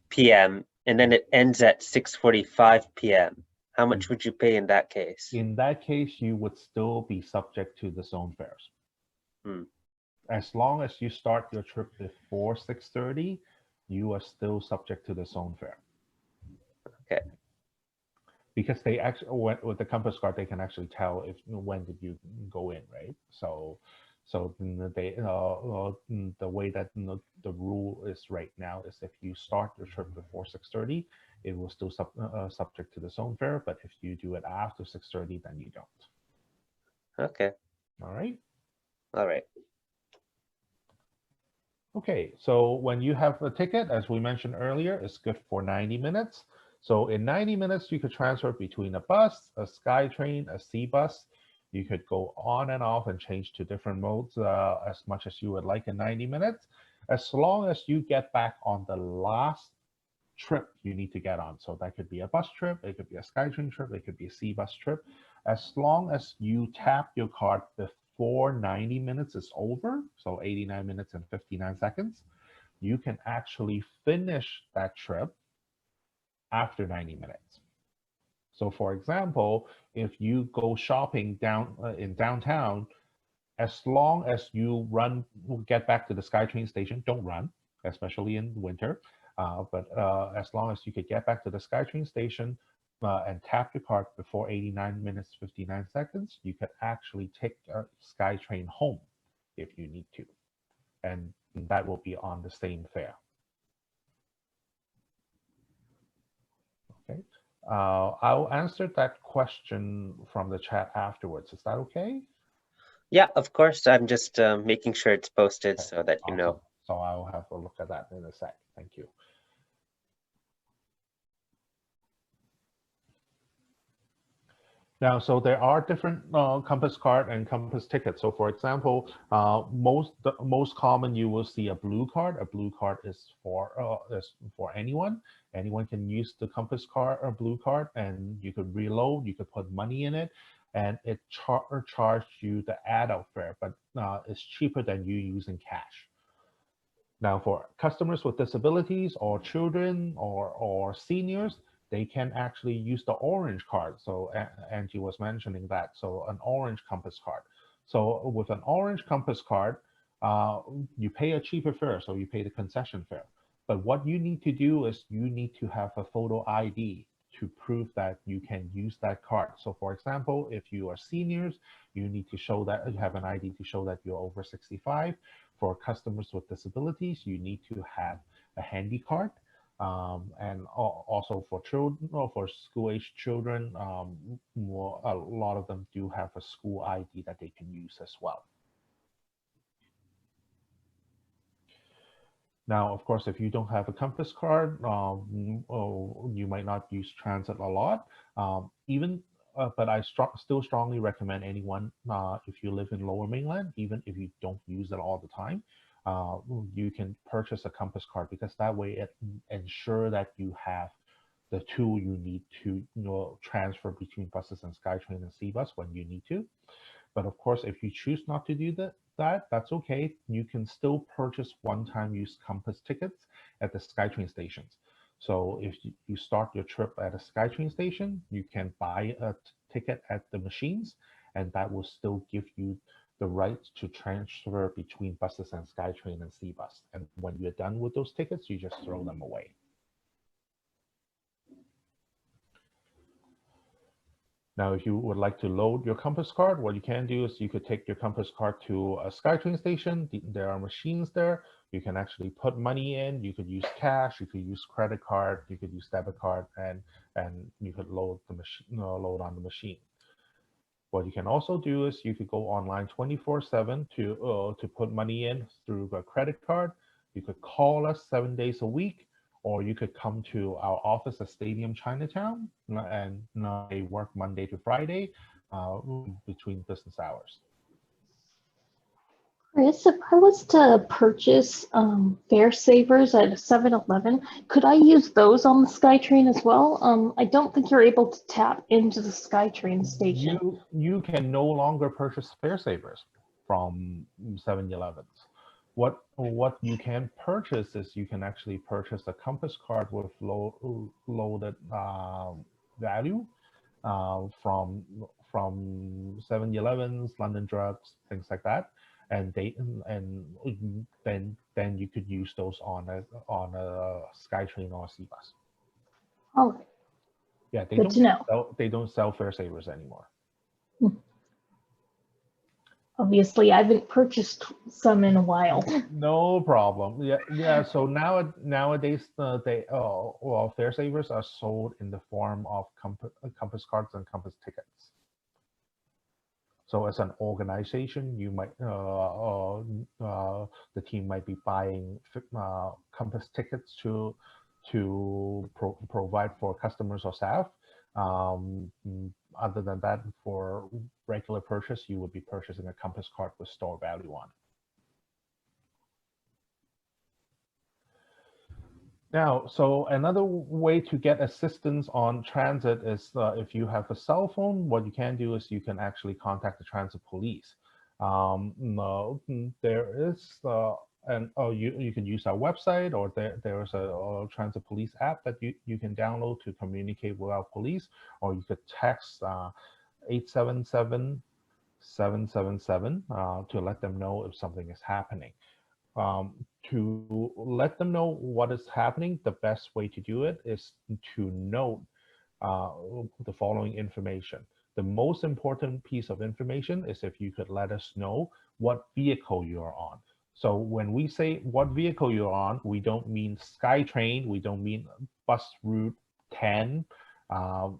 p.m. and then it ends at 6:45 p.m.? How much would you pay in that case? In that case, you would still be subject to the zone fares. As long as you start your trip before 6:30, you are still subject to the zone fare. Okay. Because they actually, with the compass card, they can actually tell when did you go in, right? So they the way that the rule is right now is if you start your trip before 6:30, it will still subject to the zone fare. But if you do it after 6:30, then you don't. Okay. All right. All right. Okay, so when you have a ticket, as we mentioned earlier, it's good for 90 minutes. So in 90 minutes, you could transfer between a bus, a Skytrain, a Seabus. You could go on and off and change to different modes as much as you would like in 90 minutes, as long as you get back on the last trip you need to get on. So that could be a bus trip, it could be a Skytrain trip, it could be a Seabus trip. As long as you tap your card before 90 minutes is over, so 89 minutes and 59 seconds, you can actually finish that trip after 90 minutes. So for example, if you go shopping in downtown, as long as you get back to the Skytrain station, don't run, especially in winter. But as long as you could get back to the Skytrain station and tap your card before 89 minutes, 59 seconds, you could actually take a Skytrain home if you need to. And that will be on the same fare. Okay. I'll answer that question from the chat afterwards. Is that okay? Yeah, of course. I'm just making sure it's posted so that you know. So I'll have a look at that in a sec. Thank you. Now, so there are different compass card and compass tickets. So for example, most common you will see a blue card. A blue card is for anyone. Anyone can use the compass card or blue card, and you could reload, you could put money in it, and it charge you the adult fare, but it's cheaper than you using cash. Now, for customers with disabilities or children or seniors, they can actually use the orange card. So Angie was mentioning that. So an orange compass card. So with an orange compass card, you pay a cheaper fare. So you pay the concession fare. But what you need to do is you need to have a photo ID to prove that you can use that card. So for example, if you are seniors, you need to show that you have an ID to show that you're over 65. For customers with disabilities, you need to have a handy card. And also for children, or for school-age children, a lot of them do have a school ID that they can use as well. Now, of course, if you don't have a compass card, you might not use transit a lot. But I still strongly recommend anyone, if you live in Lower Mainland, even if you don't use it all the time, you can purchase a compass card, because that way it ensures that you have the tool you need to transfer between buses and Skytrain and Seabus when you need to. But of course, if you choose not to do that's okay. You can still purchase one-time use compass tickets at the Skytrain stations. So if you start your trip at a Skytrain station, you can buy a ticket at the machines, and that will still give you the right to transfer between buses and Skytrain and Seabus. And when you're done with those tickets, you just throw them away. Now, if you would like to load your Compass card, what you can do is you could take your Compass card to a Skytrain station. There are machines there. You can actually put money in. You could use cash. You could use credit card. You could use debit card, and you could load the machine, load on the machine. What you can also do is you could go online 24/7 to put money in through a credit card. You could call us 7 days a week, or you could come to our office at Stadium Chinatown, and they work Monday to Friday between business hours. Chris, if I was to purchase fare savers at a 7-Eleven, could I use those on the SkyTrain as well? I don't think you're able to tap into the SkyTrain station. You can no longer purchase fare savers from 7-Elevens. What you can purchase is you can actually purchase a Compass card with loaded value from 7-Elevens, London Drugs, things like that, and then you could use those on a Skytrain or Seabus. All right. Yeah, Good to know. They don't sell fare savers anymore. Obviously, I haven't purchased some in a while. No problem. Yeah. So nowadays, fare savers are sold in the form of Compass cards and Compass tickets. So as an organization, you might the team might be buying Compass tickets to provide for customers or staff. Other than that, for regular purchase, you would be purchasing a Compass card with store value on it. Now, so another way to get assistance on transit is if you have a cell phone, what you can do is you can actually contact the transit police. There is, you can use our website, or there's a transit police app that you can download to communicate with our police, or you could text 877-777 to let them know if something is happening. To let them know what is happening, the best way to do it is to note the following information. The most important piece of information is if you could let us know what vehicle you are on. So when we say what vehicle you're on, we don't mean Skytrain, we don't mean bus route 10.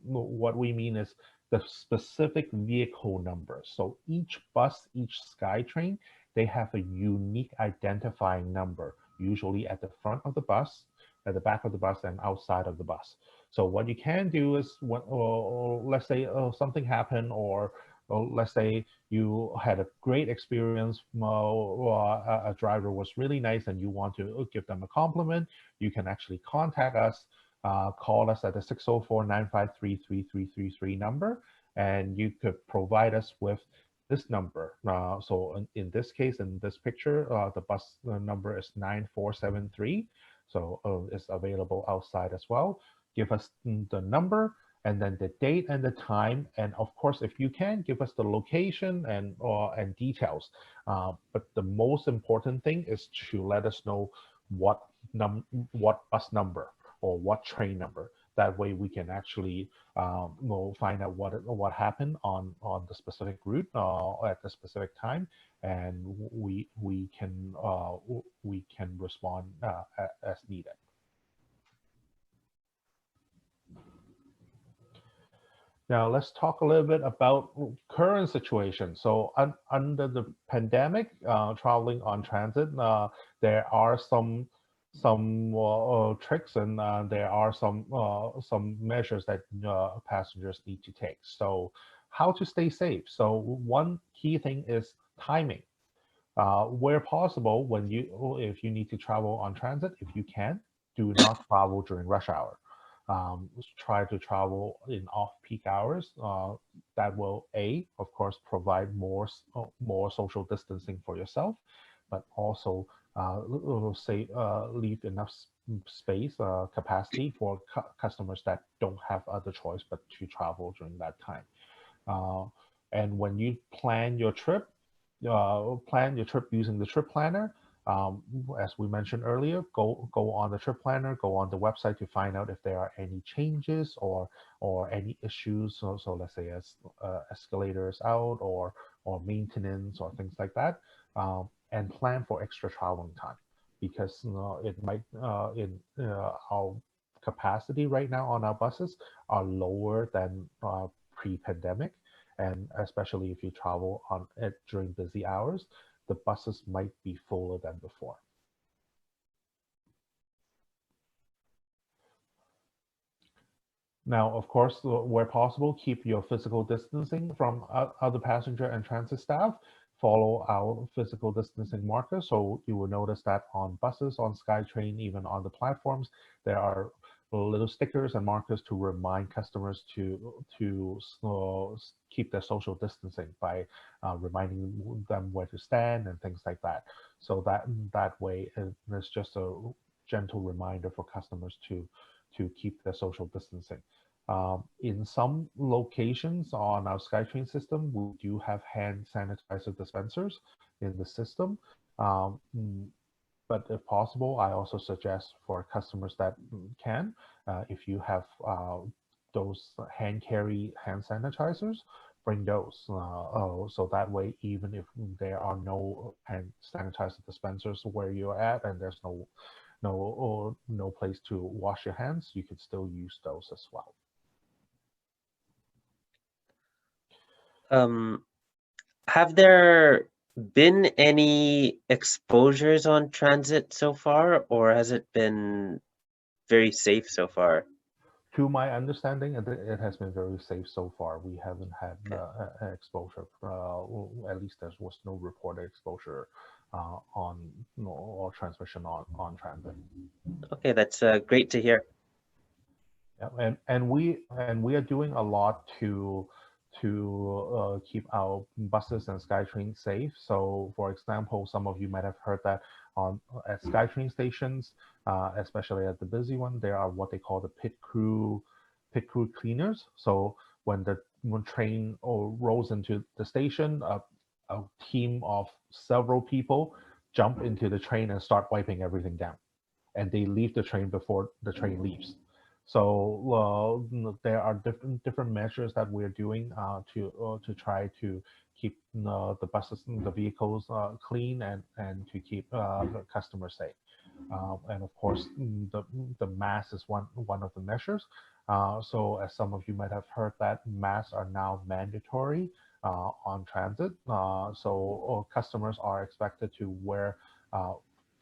What we mean is the specific vehicle number. So each bus, each Skytrain, they have a unique identifying number, usually at the front of the bus, at the back of the bus, and outside of the bus. So what you can do is, let's say something happened, or let's say you had a great experience, a driver was really nice and you want to give them a compliment, you can actually contact us, call us at the 604-953-3333 number, and you could provide us with this number. So in this case, in this picture, the bus number is 9473. So it's available outside as well. Give us the number, and then the date and the time, and of course, if you can, give us the location and details. But the most important thing is to let us know what bus number or what train number. That way we can actually find out what happened on the specific route at the specific time, and we can respond as needed. Now let's talk a little bit about current situation. So under the pandemic, traveling on transit, there are some tricks, and there are some measures that passengers need to take. So how to stay safe? So one key thing is timing. Where possible, if you need to travel on transit, if you can, do not travel during rush hour. Try to travel in off-peak hours. That will, of course, provide more social distancing for yourself, but also leave enough space, capacity for customers that don't have other choice but to travel during that time. And when you plan your trip using the trip planner, As we mentioned earlier, go on the trip planner, go on the website to find out if there are any changes or any issues. So let's say as escalators out or maintenance or things like that, and plan for extra traveling time, because it might in our capacity right now on our buses are lower than pre-pandemic, and especially if you travel on it during busy hours, the buses might be fuller than before. Now, of course, where possible, keep your physical distancing from other passenger and transit staff. Follow our physical distancing markers. So you will notice that on buses, on Skytrain, even on the platforms, there are little stickers and markers to remind customers to keep their social distancing by reminding them where to stand and things like that. So that way, it's just a gentle reminder for customers to keep their social distancing. In some locations on our Skytrain system, we do have hand sanitizer dispensers in the system. But if possible, I also suggest for customers that can, if you have those hand carry hand sanitizers, bring those. So that way, even if there are no hand sanitizer dispensers where you're at and there's no place to wash your hands, you could still use those as well. Have there been any exposures on transit so far, or has it been very safe so far? To my understanding, it has been very safe so far. We haven't had exposure. At least there was no reported exposure or transmission on transit. Okay, that's great to hear. Yeah, and we are doing a lot to keep our buses and Skytrain safe. So, for example, some of you might have heard that at Skytrain stations, especially at the busy one, there are what they call the pit crew cleaners. So when train rolls into the station, a team of several people jump into the train and start wiping everything down, and they leave the train before the train leaves. So there are different measures that we're doing to try to keep the buses, the vehicles clean, and to keep the customers safe. And of course, the mask is one of the measures. So as some of you might have heard, that masks are now mandatory on transit. So customers are expected to wear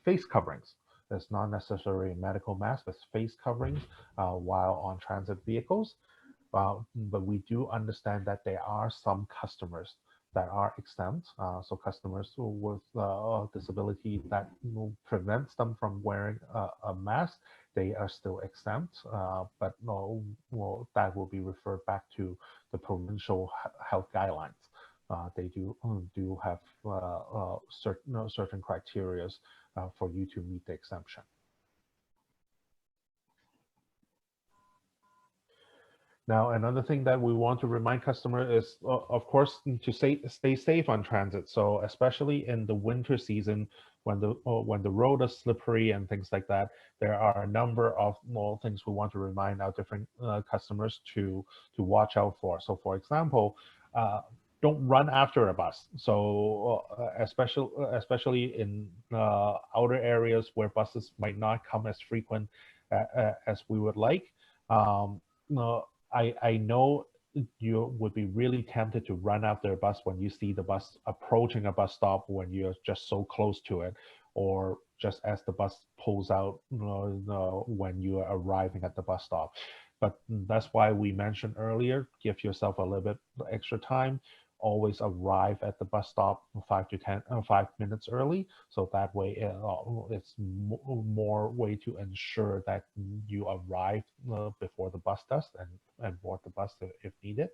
face coverings. It's not necessarily a medical mask, but face coverings while on transit vehicles. But we do understand that there are some customers that are exempt. So customers with disability that prevents them from wearing a mask, they are still exempt. But no, well, that will be referred back to the provincial health guidelines. They do have certain criteria for you to meet the exemption. Now, another thing that we want to remind customers is, of course, to stay safe on transit. So especially in the winter season, when the road is slippery and things like that, there are a number of things we want to remind our different customers to watch out for. So, for example, don't run after a bus. So especially in outer areas where buses might not come as frequent as we would like. I know you would be really tempted to run after a bus when you see the bus approaching a bus stop when you're just so close to it, or just as the bus pulls out when you are arriving at the bus stop. But that's why we mentioned earlier, give yourself a little bit extra time. Always arrive at the bus stop 5 minutes early, so that way it's more way to ensure that you arrive before the bus does and board the bus if needed.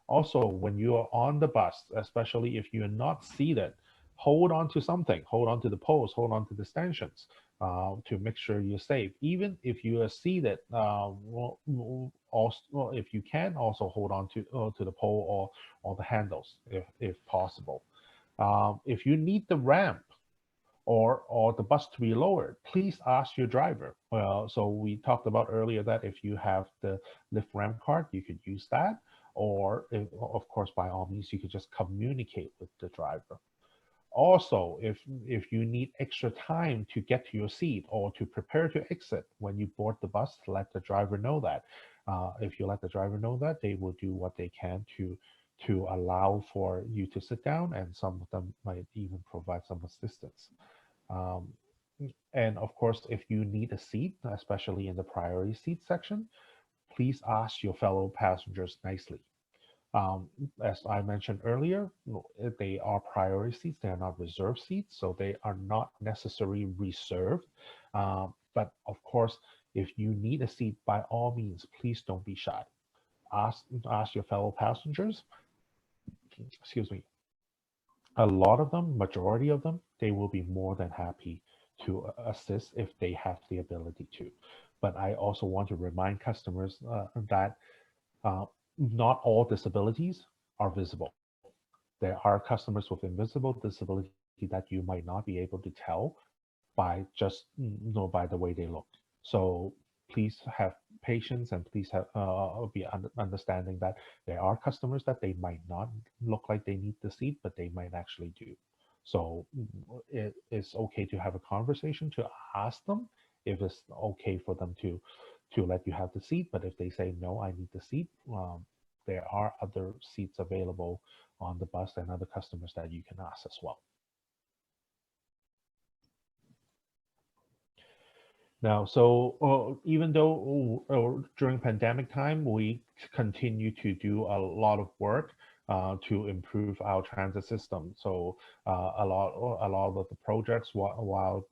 Also, when you are on the bus, especially if you're not seated, hold on to something, hold on to the poles, hold on to the stanchions to make sure you're safe. Even if you are seated, also, if you can, also hold on to the pole or the handles if possible. If you need the ramp, or the bus to be lowered, please ask your driver. Well, so we talked about earlier that if you have the lift ramp card, you could use that, or if, of course, by all means, you could just communicate with the driver. Also, if you need extra time to get to your seat or to prepare to exit when you board the bus, let the driver know that. If you let the driver know that, they will do what they can to allow for you to sit down, and some of them might even provide some assistance. And of course, if you need a seat, especially in the priority seat section, please ask your fellow passengers nicely. As I mentioned earlier, they are priority seats, they are not reserved seats, so they are not necessarily reserved. But of course, if you need a seat, by all means, please don't be shy. Ask your fellow passengers. Excuse me. A lot of them, majority of them, they will be more than happy to assist if they have the ability to. But I also want to remind customers that not all disabilities are visible. There are customers with invisible disability that you might not be able to tell by just by the way they look. So please have patience, and please have be understanding that there are customers that they might not look like they need the seat, but they might actually do. So it's okay to have a conversation, to ask them if it's okay for them to let you have the seat. But if they say no, I need the seat, there are other seats available on the bus and other customers that you can ask as well. Now, so even though during pandemic time, we continue to do a lot of work to improve our transit system. So a lot of the projects while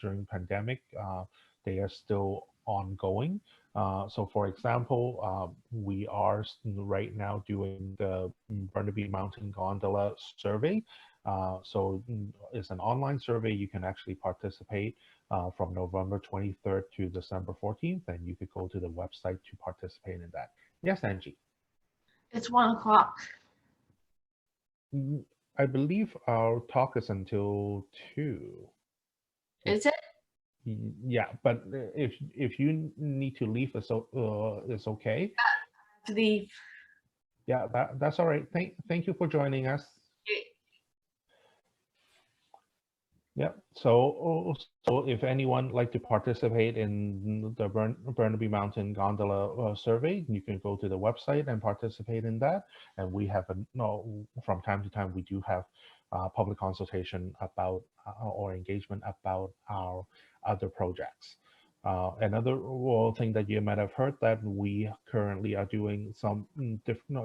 during pandemic, they are still ongoing. So for example, we are right now doing the Burnaby Mountain Gondola survey. So it's an online survey. You can actually participate from November 23rd to December 14th, and you could go to the website to participate in that. Yes, Angie? It's 1 o'clock. I believe our talk is until 2. Is it? Yeah, but if you need to leave, it's okay. Leave. Yeah, that's all right. Thank you for joining us. Yeah. So if anyone like to participate in the Burnaby Mountain Gondola survey, you can go to the website and participate in that. And we have from time to time we do have public consultation about or engagement about our other projects. Another thing that you might have heard, that we currently are doing some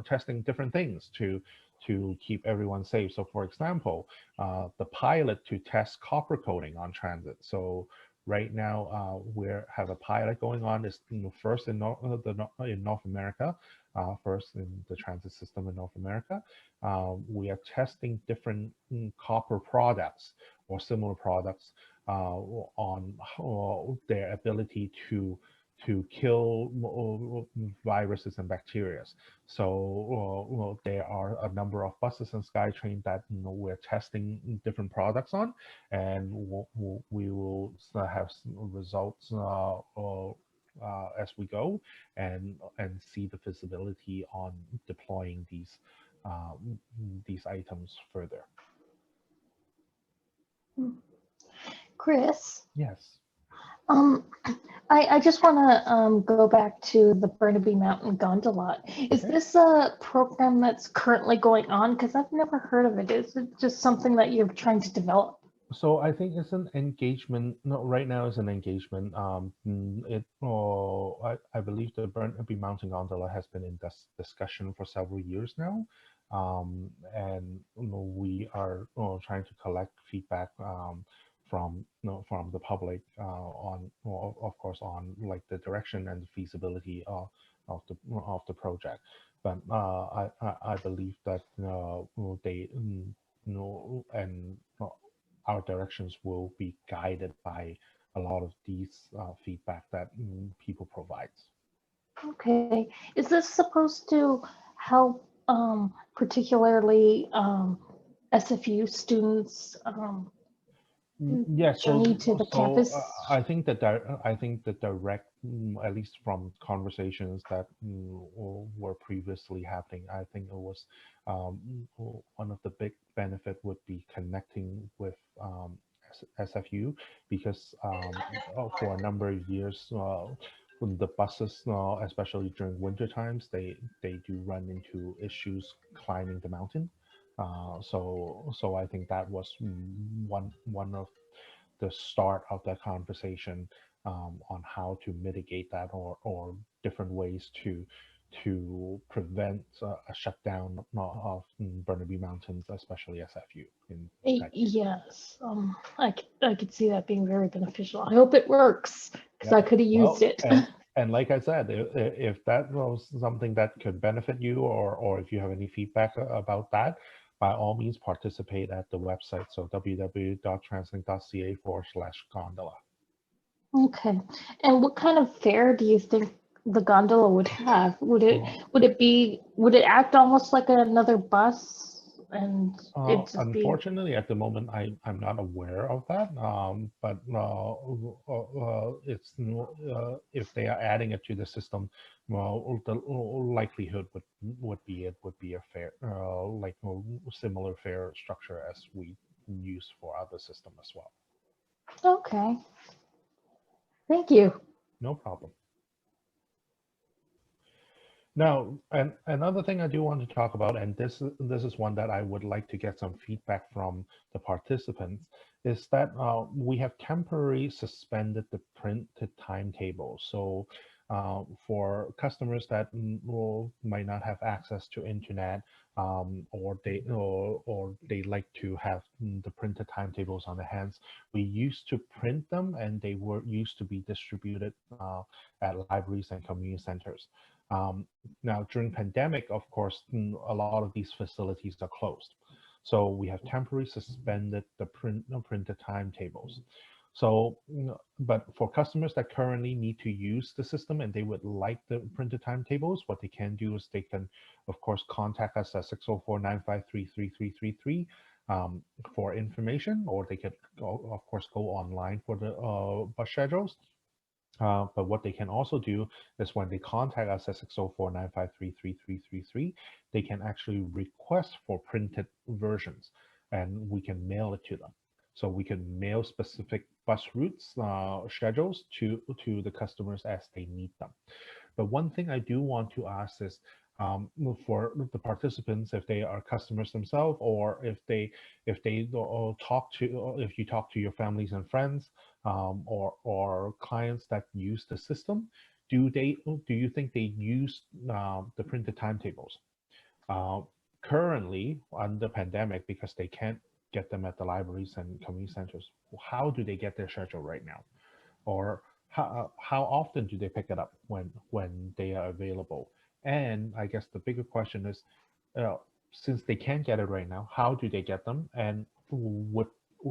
testing different things to keep everyone safe. So for example, the pilot to test copper coating on transit. So right now we have a pilot going on. It's first in North America, first in the transit system in North America. We are testing different copper products or similar products on their ability to kill viruses and bacteria. So there are a number of buses and Skytrain that we're testing different products on, and we will have results as we go, and see the feasibility on deploying these items further. Chris? Yes. I just want to go back to the Burnaby Mountain Gondola. Is this a program that's currently going on? Because I've never heard of it. Is it just something that you're trying to develop? So I think it's an engagement. No, right now it's an engagement. I believe the Burnaby Mountain Gondola has been in this discussion for several years now, and we are trying to collect feedback from the public on, of course, on like the direction and the feasibility of the project. But I believe that they and our directions will be guided by a lot of these feedback that people provide. Okay. Is this supposed to help particularly SFU students? Yes, journey to the campus? I think that the direct, at least from conversations that were previously happening, I think it was one of the big benefit would be connecting with SFU, because for a number of years, when the buses, especially during winter times, they do run into issues climbing the mountain. So I think that was one of the start of that conversation on how to mitigate that, or different ways to prevent a shutdown of Burnaby Mountains, especially SFU. Yes, I could see that being very beneficial. I hope it works, because I could have used it. And like I said, if that was something that could benefit you, or if you have any feedback about that, by all means participate at the website. So www.translink.ca/gondola. Okay, and what kind of fare do you think the gondola would have? Would it act almost like another bus? And Unfortunately, at the moment, I'm not aware of that. But it's if they are adding it to the system, well, the likelihood would be it would be a fair like similar fare structure as we use for other system as well. Okay, thank you. No problem. Now, and another thing I do want to talk about, and this is one that I would like to get some feedback from the participants, is that we have temporarily suspended the printed timetable. So for customers that might not have access to internet, or they like to have the printed timetables on their hands, we used to print them, and they were used to be distributed at libraries and community centers. Now, during pandemic, of course, a lot of these facilities are closed. So we have temporarily suspended the printed timetables. So, but for customers that currently need to use the system and they would like the printed timetables, what they can do is they can, of course, contact us at 604-953-3333 for information, or they could, of course, go online for the bus schedules. But what they can also do is when they contact us at 604-953-3333, they can actually request for printed versions, and we can mail it to them. So we can mail specific bus routes schedules to the customers as they need them. But one thing I do want to ask is, for the participants, if they are customers themselves, or if you talk to your families and friends, or clients that use the system, do you think they use the printed timetables? Currently, under pandemic, because they can't get them at the libraries and community centers, how do they get their schedule right now? Or how often do they pick it up when they are available? And I guess the bigger question is, since they can't get it right now, how do they get them? And would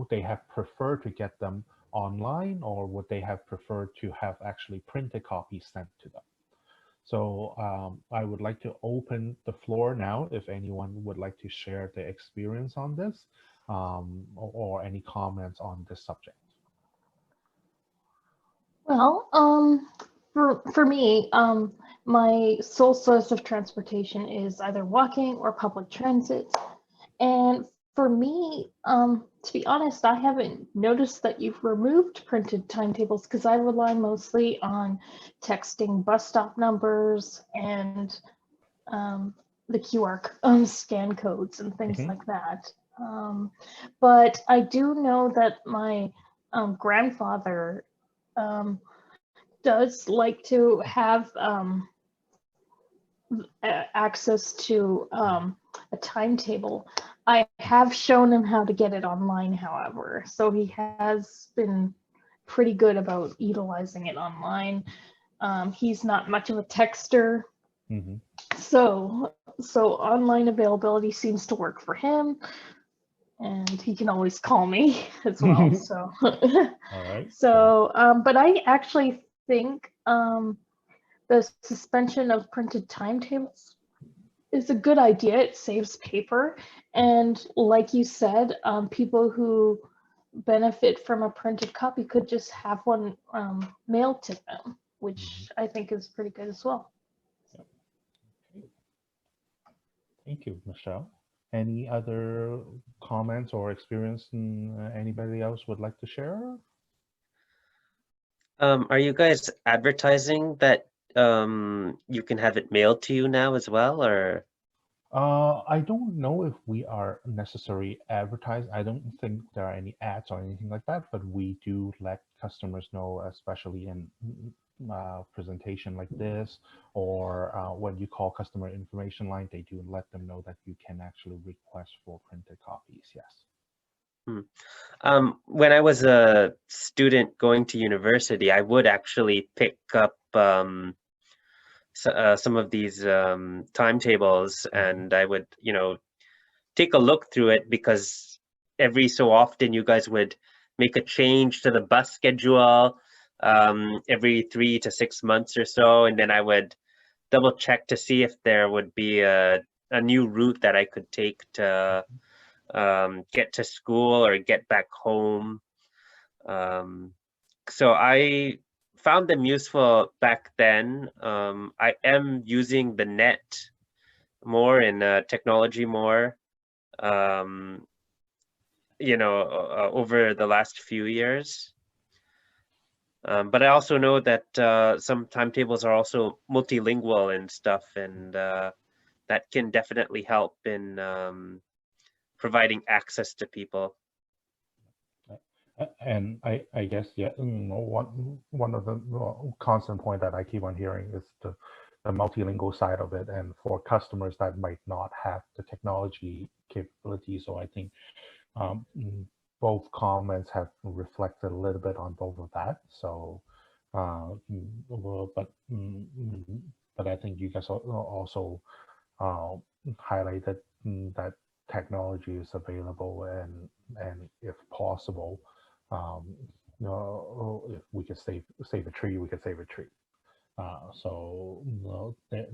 they have preferred to get them online, or would they have preferred to have actually printed copies sent to them? So I would like to open the floor now if anyone would like to share their experience on this, or any comments on this subject. Well, for me, my sole source of transportation is either walking or public transit. And for me, to be honest, I haven't noticed that you've removed printed timetables, because I rely mostly on texting bus stop numbers and the QR scan codes and things like that. But I do know that my grandfather does like to have access to a timetable. I have shown him how to get it online, however, so he has been pretty good about utilizing it online. He's not much of a texter, so online availability seems to work for him, and he can always call me as well. So, all right. So, but I actually think the suspension of printed timetables is a good idea. It saves paper, and like you said, people who benefit from a printed copy could just have one mailed to them, which I think is pretty good as well. Thank you, Michelle. Any other comments or experience anybody else would like to share? Are you guys advertising that you can have it mailed to you now as well, or? I don't know if we are necessarily advertised. I don't think there are any ads or anything like that, but we do let customers know, especially in presentation like this, or when you call customer information line, they do let them know that you can actually request for printed copies. Yes. When I was a student going to university, I would actually pick up some of these timetables, and I would, take a look through it, because every so often you guys would make a change to the bus schedule every 3 to 6 months or so, and then I would double check to see if there would be a new route that I could take to get to school or get back home. So I found them useful back then. I am using the net more and technology more, over the last few years. But I also know that some timetables are also multilingual and stuff, and that can definitely help in providing access to people. And I guess, yeah, one of the constant point that I keep on hearing is the multilingual side of it, and for customers that might not have the technology capabilities. So I think both comments have reflected a little bit on both of that. So, but I think you guys also highlighted that technology is available, and if possible, if we could save a tree, we could save a tree. So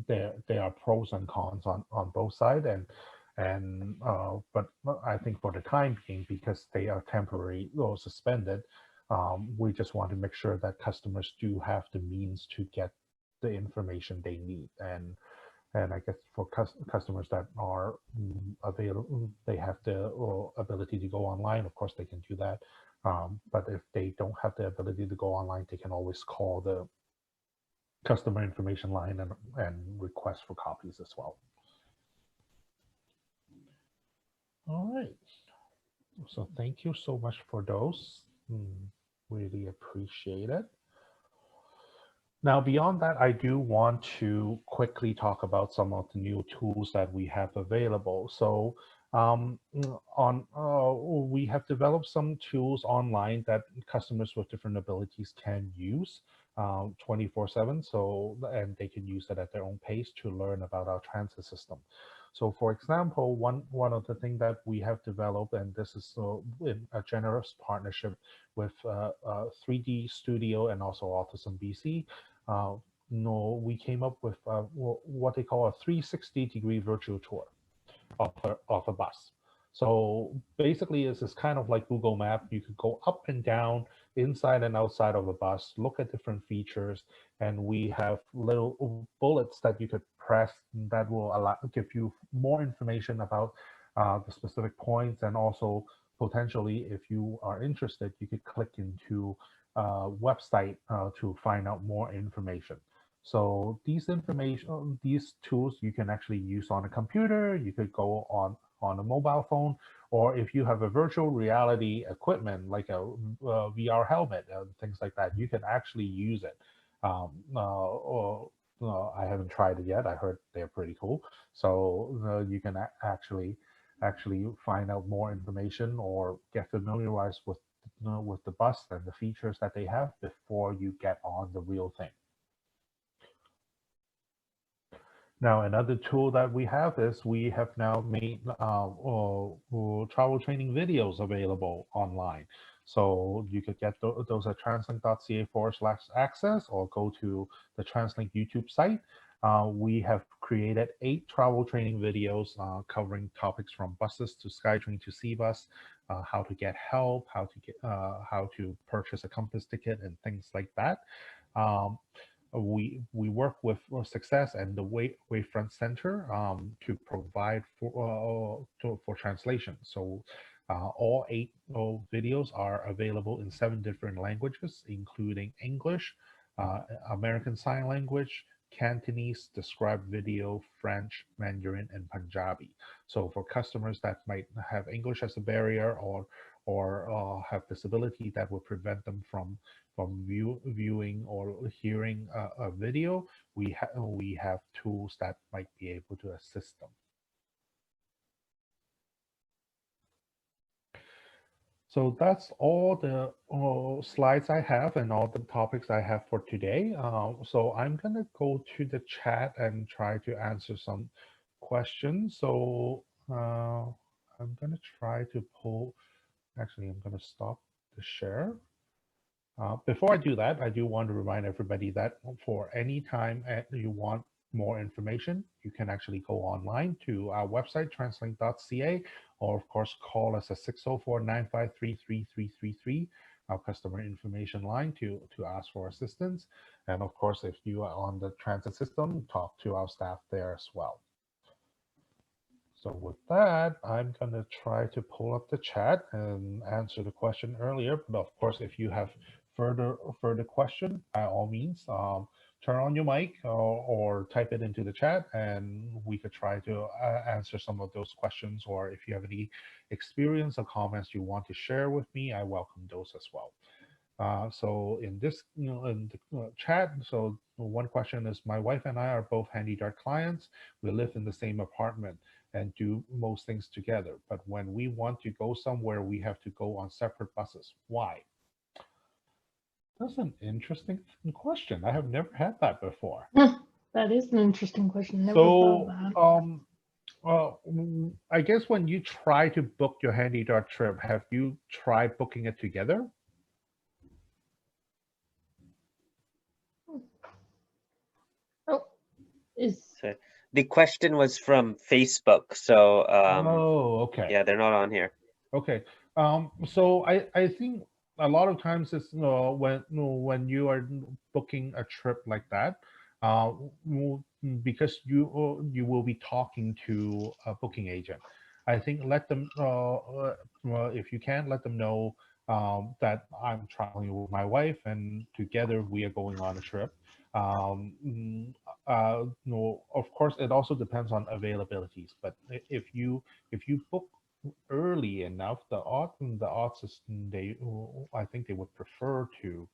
there are pros and cons on both sides, but I think for the time being, because they are temporary or suspended, we just want to make sure that customers do have the means to get the information they need. And I guess for customers that are available, they have the ability to go online. Of course, they can do that. But if they don't have the ability to go online, they can always call the customer information line and request for copies as well. All right. So thank you so much for those. Really appreciate it. Now, beyond that, I do want to quickly talk about some of the new tools that we have available. So we have developed some tools online that customers with different abilities can use 24/7. So, and they can use it at their own pace to learn about our transit system. So, for example, one of the things that we have developed, and this is in a generous partnership with 3D Studio and also Autism BC, we came up with what they call a 360-degree virtual tour of a bus. So basically, it's kind of like Google Map. You could go up and down, inside and outside of a bus, look at different features, and we have little bullets that you could press that will give you more information about the specific points, and also potentially, if you are interested, you could click into a website to find out more information. So these tools you can actually use on a computer. You could go on a mobile phone, or if you have a virtual reality equipment like a VR helmet and things like that, you can actually use it. I haven't tried it yet. I heard they're pretty cool. So you can actually find out more information or get familiarized with the bus and the features that they have before you get on the real thing. Now, another tool that we have is we have now made travel training videos available online. So you could get those at translink.ca/access, or go to the Translink YouTube site. We have created 8 travel training videos covering topics from buses to Skytrain to Seabus, how to get help, how to purchase a compass ticket, and things like that. We work with Success and the Wavefront Center to provide for translation. So all 8 videos are available in 7 different languages, including English, American Sign Language, Cantonese, described video, French, Mandarin, and Punjabi. So for customers that might have English as a barrier or have disability that would prevent them from viewing or hearing a video, we have tools that might be able to assist them. So that's all the slides I have and all the topics I have for today. So I'm going to go to the chat and try to answer some questions. So I'm going to try to pull, actually, I'm going to stop the share. Before I do that, I do want to remind everybody that for any time you want more information, you can actually go online to our website, translink.ca, or of course, call us at 604-953-3333, our customer information line to ask for assistance. And of course, if you are on the transit system, talk to our staff there as well. So with that, I'm going to try to pull up the chat and answer the question earlier. But of course, if you have further question, by all means, turn on your mic or type it into the chat, and we could try to answer some of those questions. Or if you have any experience or comments you want to share with me, I welcome those as well. So in this, in the chat, so one question is, my wife and I are both HandyDart clients. We live in the same apartment and do most things together. But when we want to go somewhere, we have to go on separate buses. Why? That's an interesting question. I have never had that before. That is an interesting question. Never thought of that. I guess when you try to book your HandyDart trip, have you tried booking it together? Oh, So the question was from Facebook. So oh, okay. Yeah, they're not on here. Okay. So I think a lot of times it's when you are booking a trip like that, because you will be talking to a booking agent. I think let them if you can, let them know that I'm traveling with my wife and together we are going on a trip. No, of course, it also depends on availabilities. But if you book early enough, the odds is I think they would prefer to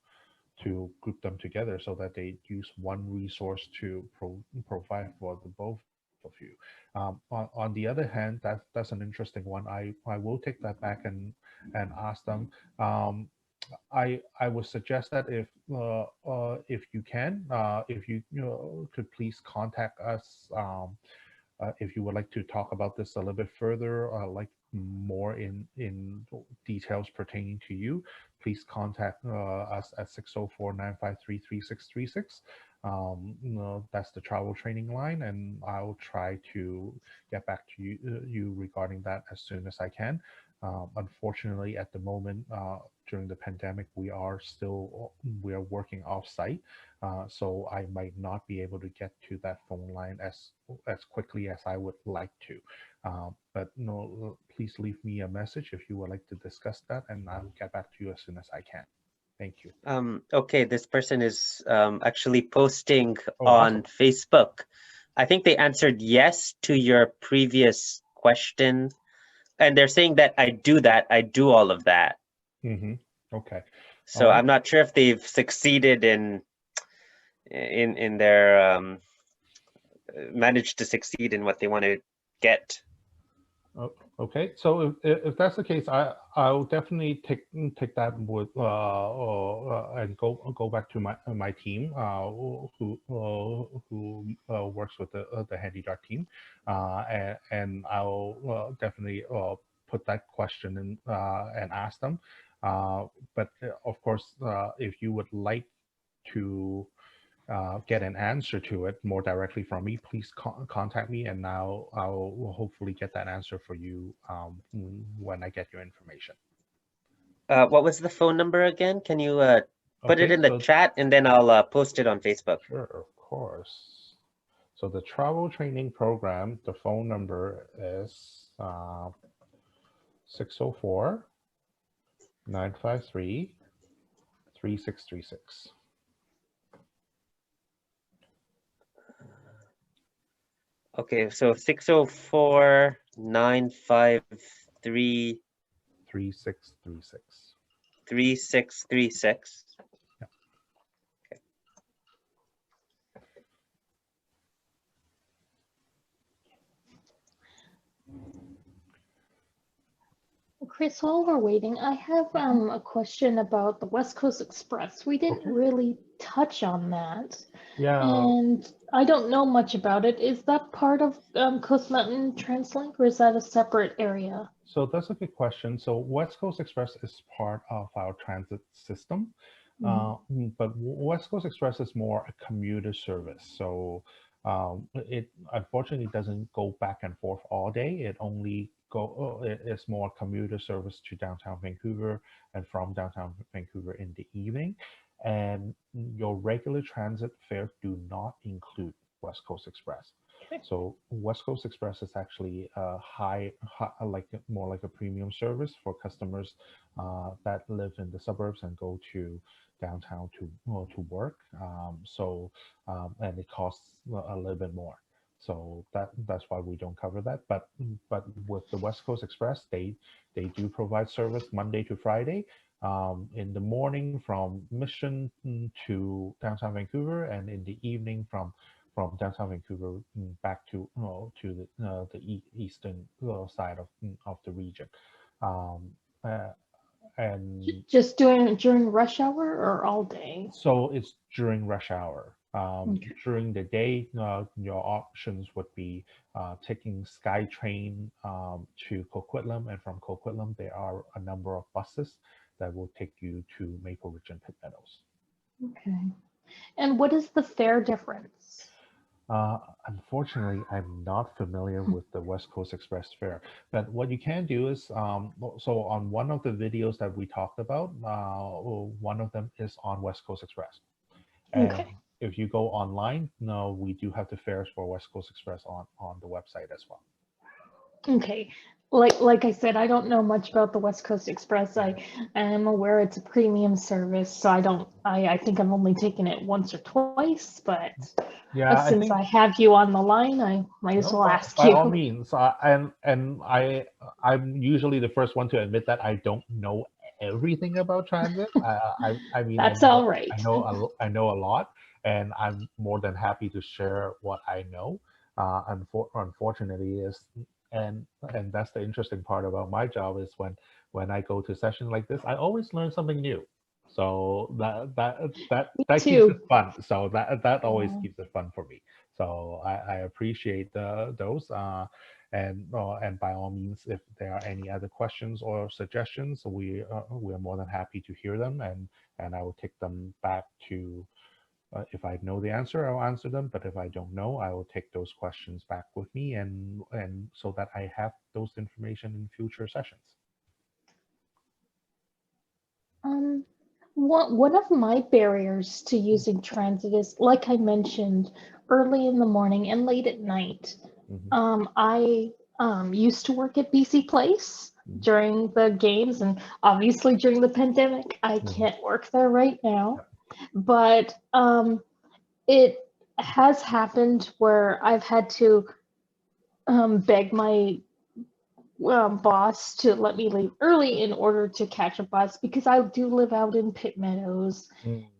group them together so that they use one resource to provide for the both of you. On the other hand, that's an interesting one. I will take that back and ask them. I would suggest that if you can, if you could please contact us. If you would like to talk about this a little bit further, like more in details pertaining to you, please contact us at 604-953-3636. That's the travel training line, and I'll try to get back to you regarding that as soon as I can. Unfortunately, at the moment, during the pandemic, we are working off-site, so I might not be able to get to that phone line as quickly as I would like to. But no, please leave me a message if you would like to discuss that, and I'll get back to you as soon as I can. Thank you. Okay, this person is actually posting on awesome. Facebook. I think they answered yes to your previous question. And they're saying that I do all of that. Mm-hmm. Okay. So I'm not sure if they've succeeded in their managed to succeed in what they want to get. Okay, so if that's the case, I'll definitely take that with and go back to my team who works with the HandyDart team, and I'll definitely put that question in and ask them. But of course, if you would like to get an answer to it more directly from me, please contact me, and now I'll hopefully get that answer for you when I get your information. What was the phone number again? Can you put it in the chat, and then I'll post it on Facebook? Sure, of course. So the travel training program, the phone number is 604-953-3636. Okay, so 604-953 3636. 3636. Yeah. Okay. Chris, while we're waiting, I have a question about the West Coast Express. We didn't really touch on that. Yeah. And I don't know much about it. Is that part of Coast Mountain Translink, or is that a separate area? So that's a good question. So West Coast Express is part of our transit system, but West Coast Express is more a commuter service. So it unfortunately doesn't go back and forth all day. It only it's more commuter service to downtown Vancouver and from downtown Vancouver in the evening. And your regular transit fares do not include West Coast Express. Okay. So West Coast Express is actually a more like a premium service for customers that live in the suburbs and go to downtown to work. And it costs a little bit more. So that's why we don't cover that. But with the West Coast Express, they do provide service Monday to Friday. In the morning from Mission to downtown Vancouver, and in the evening from downtown Vancouver back to the eastern side of the region. And just during rush hour or all day? So it's during rush hour. Okay. During the day, your options would be taking Skytrain to Coquitlam, and from Coquitlam there are a number of buses that will take you to Maple Ridge and Pitt Meadows. Okay. And what is the fare difference? Unfortunately, I'm not familiar with the West Coast Express fare, but what you can do is, so on one of the videos that we talked about, one of them is on West Coast Express. And okay. If you go online, no, we do have the fares for West Coast Express on the website as well. Okay. Like I said, I don't know much about the West Coast Express. I am aware it's a premium service, so I think I've only taken it once or twice, but yeah, since I have you on the line, I might as well ask by you. all means. I'm usually the first one to admit that I don't know everything about transit. I mean, That's all right. I know a lot, and I'm more than happy to share what I know. Unfortunately, and that's the interesting part about my job is when I go to sessions like this, I always learn something new. So that keeps it fun. So that always keeps it fun for me. So I appreciate those. And by all means, if there are any other questions or suggestions, we are more than happy to hear them, and I will take them back to. If I know the answer, I'll answer them. But if I don't know, I will take those questions back with me, and so that I have those information in future sessions. One of my barriers to using transit is, like I mentioned, early in the morning and late at night. I used to work at BC Place during the games, and obviously during the pandemic, I can't work there right now. But it has happened where I've had to beg my boss to let me leave early in order to catch a bus, because I do live out in Pitt Meadows,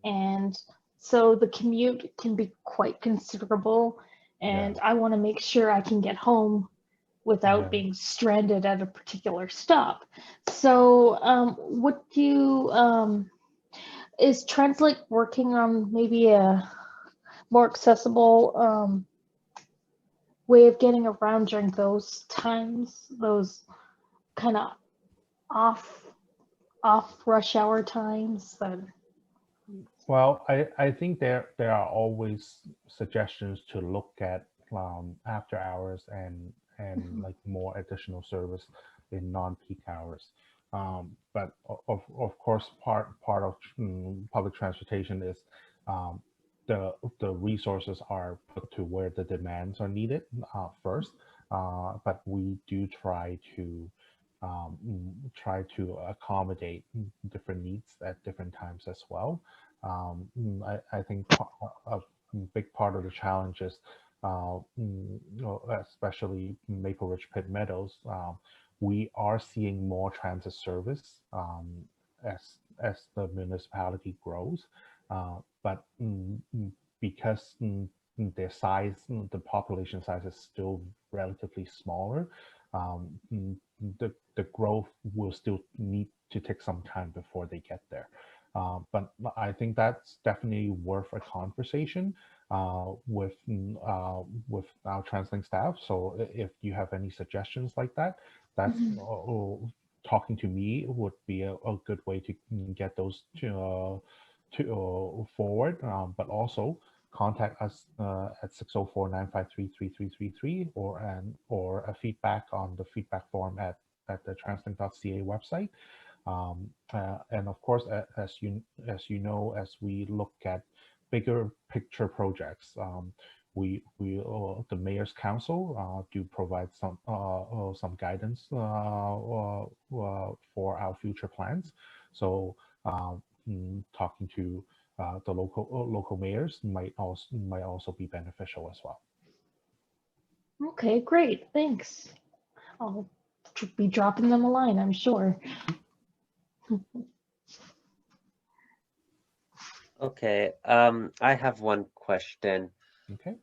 and so the commute can be quite considerable, and I want to make sure I can get home without being stranded at a particular stop. So what do you is Translink working on maybe a more accessible way of getting around during those times, those kind of off rush hour times? Well, I think there are always suggestions to look at after hours and like more additional service in non-peak hours. But of course, part of public transportation is um, the resources are put to where the demands are needed first. But we do try to accommodate different needs at different times as well. I think a big part of the challenge is, especially Maple Ridge Pit Meadows, we are seeing more transit service as the municipality grows, but because their size, the population size is still relatively smaller, the growth will still need to take some time before they get there. But I think that's definitely worth a conversation with our Translink staff. So if you have any suggestions like that, that's talking to me would be a good way to get those to forward. But also contact us at 604-953-3333 or a feedback on the feedback form at the translink.ca website. And of course, as you know, as we look at bigger picture projects, the Mayor's Council do provide some guidance for our future plans. So talking to the local mayors might also be beneficial as well. Okay, great. Thanks. I'll be dropping them a line, I'm sure. Okay, I have one question. Okay.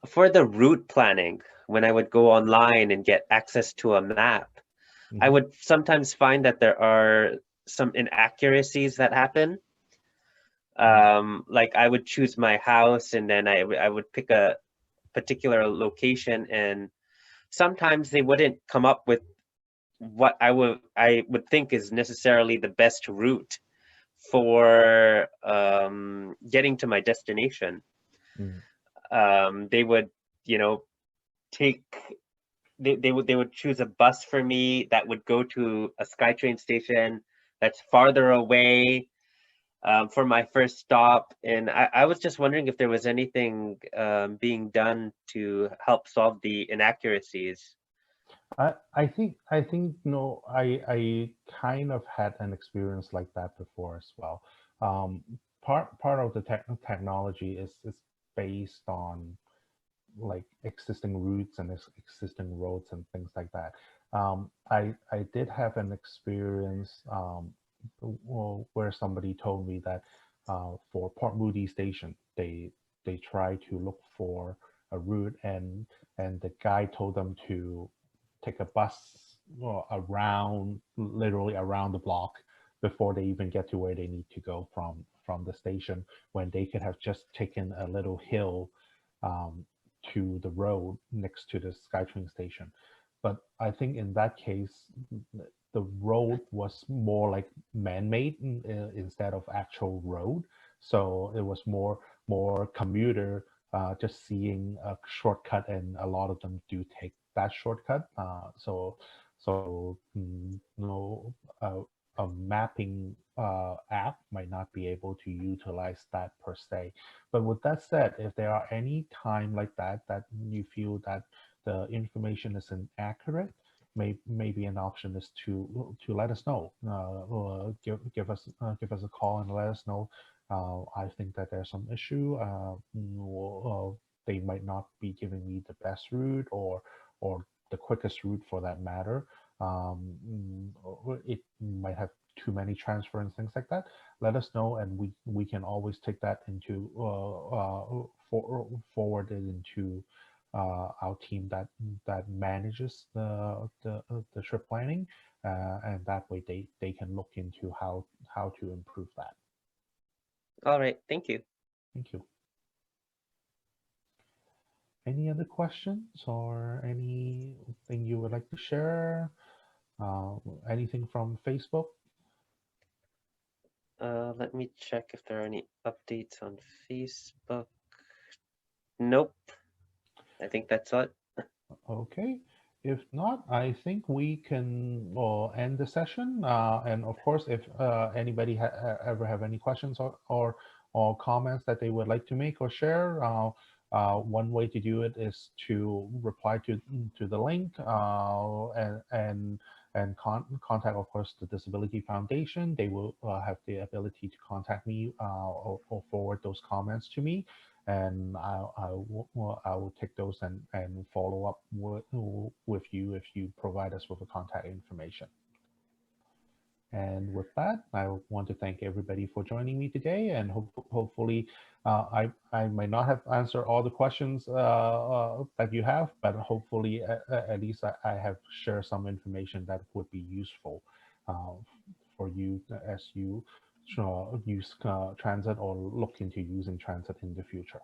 For the route planning, when I would go online and get access to a map, I would sometimes find that there are some inaccuracies that happen. Like I would choose my house and then I would pick a particular location, and sometimes they wouldn't come up with what I would think is necessarily the best route for getting to my destination. They would, they would choose a bus for me that would go to a Skytrain station that's farther away for my first stop. And I was just wondering if there was anything being done to help solve the inaccuracies. I think no, I kind of had an experience like that before as well. Part of the technology is based on like existing routes and existing roads and things like that. I did have an experience where somebody told me that for Port Moody Station, they try to look for a route, and the guy told them to take a bus literally around the block before they even get to where they need to go from the station, when they could have just taken a little hill to the road next to the Skytrain station. But I think in that case, the road was more like man-made instead of actual road. So it was more commuter just seeing a shortcut, and a lot of them do take that shortcut. A mapping app might not be able to utilize that per se. But with that said, if there are any time like that you feel that the information is inaccurate, maybe an option is to let us know. Give us a call and let us know. I think that there's some issue. They might not be giving me the best route or the quickest route for that matter. It might have too many transfer and things like that. Let us know, and we can always take that into forward it into our team that manages the trip planning, and that way they can look into how to improve that. All right, thank you. Thank you. Any other questions or anything you would like to share? Anything from Facebook? Let me check if there are any updates on Facebook. Nope. I think that's it. Okay. If not, I think we can end the session. And of course, if anybody ever have any questions or comments that they would like to make or share, one way to do it is to reply to the link and contact, of course, the Disability Foundation. They will have the ability to contact me or forward those comments to me, and I will take those and follow up with you if you provide us with the contact information. And with that, I want to thank everybody for joining me today, and hopefully I might not have answered all the questions that you have, but hopefully at least I have shared some information that would be useful for you as you use transit or look into using transit in the future.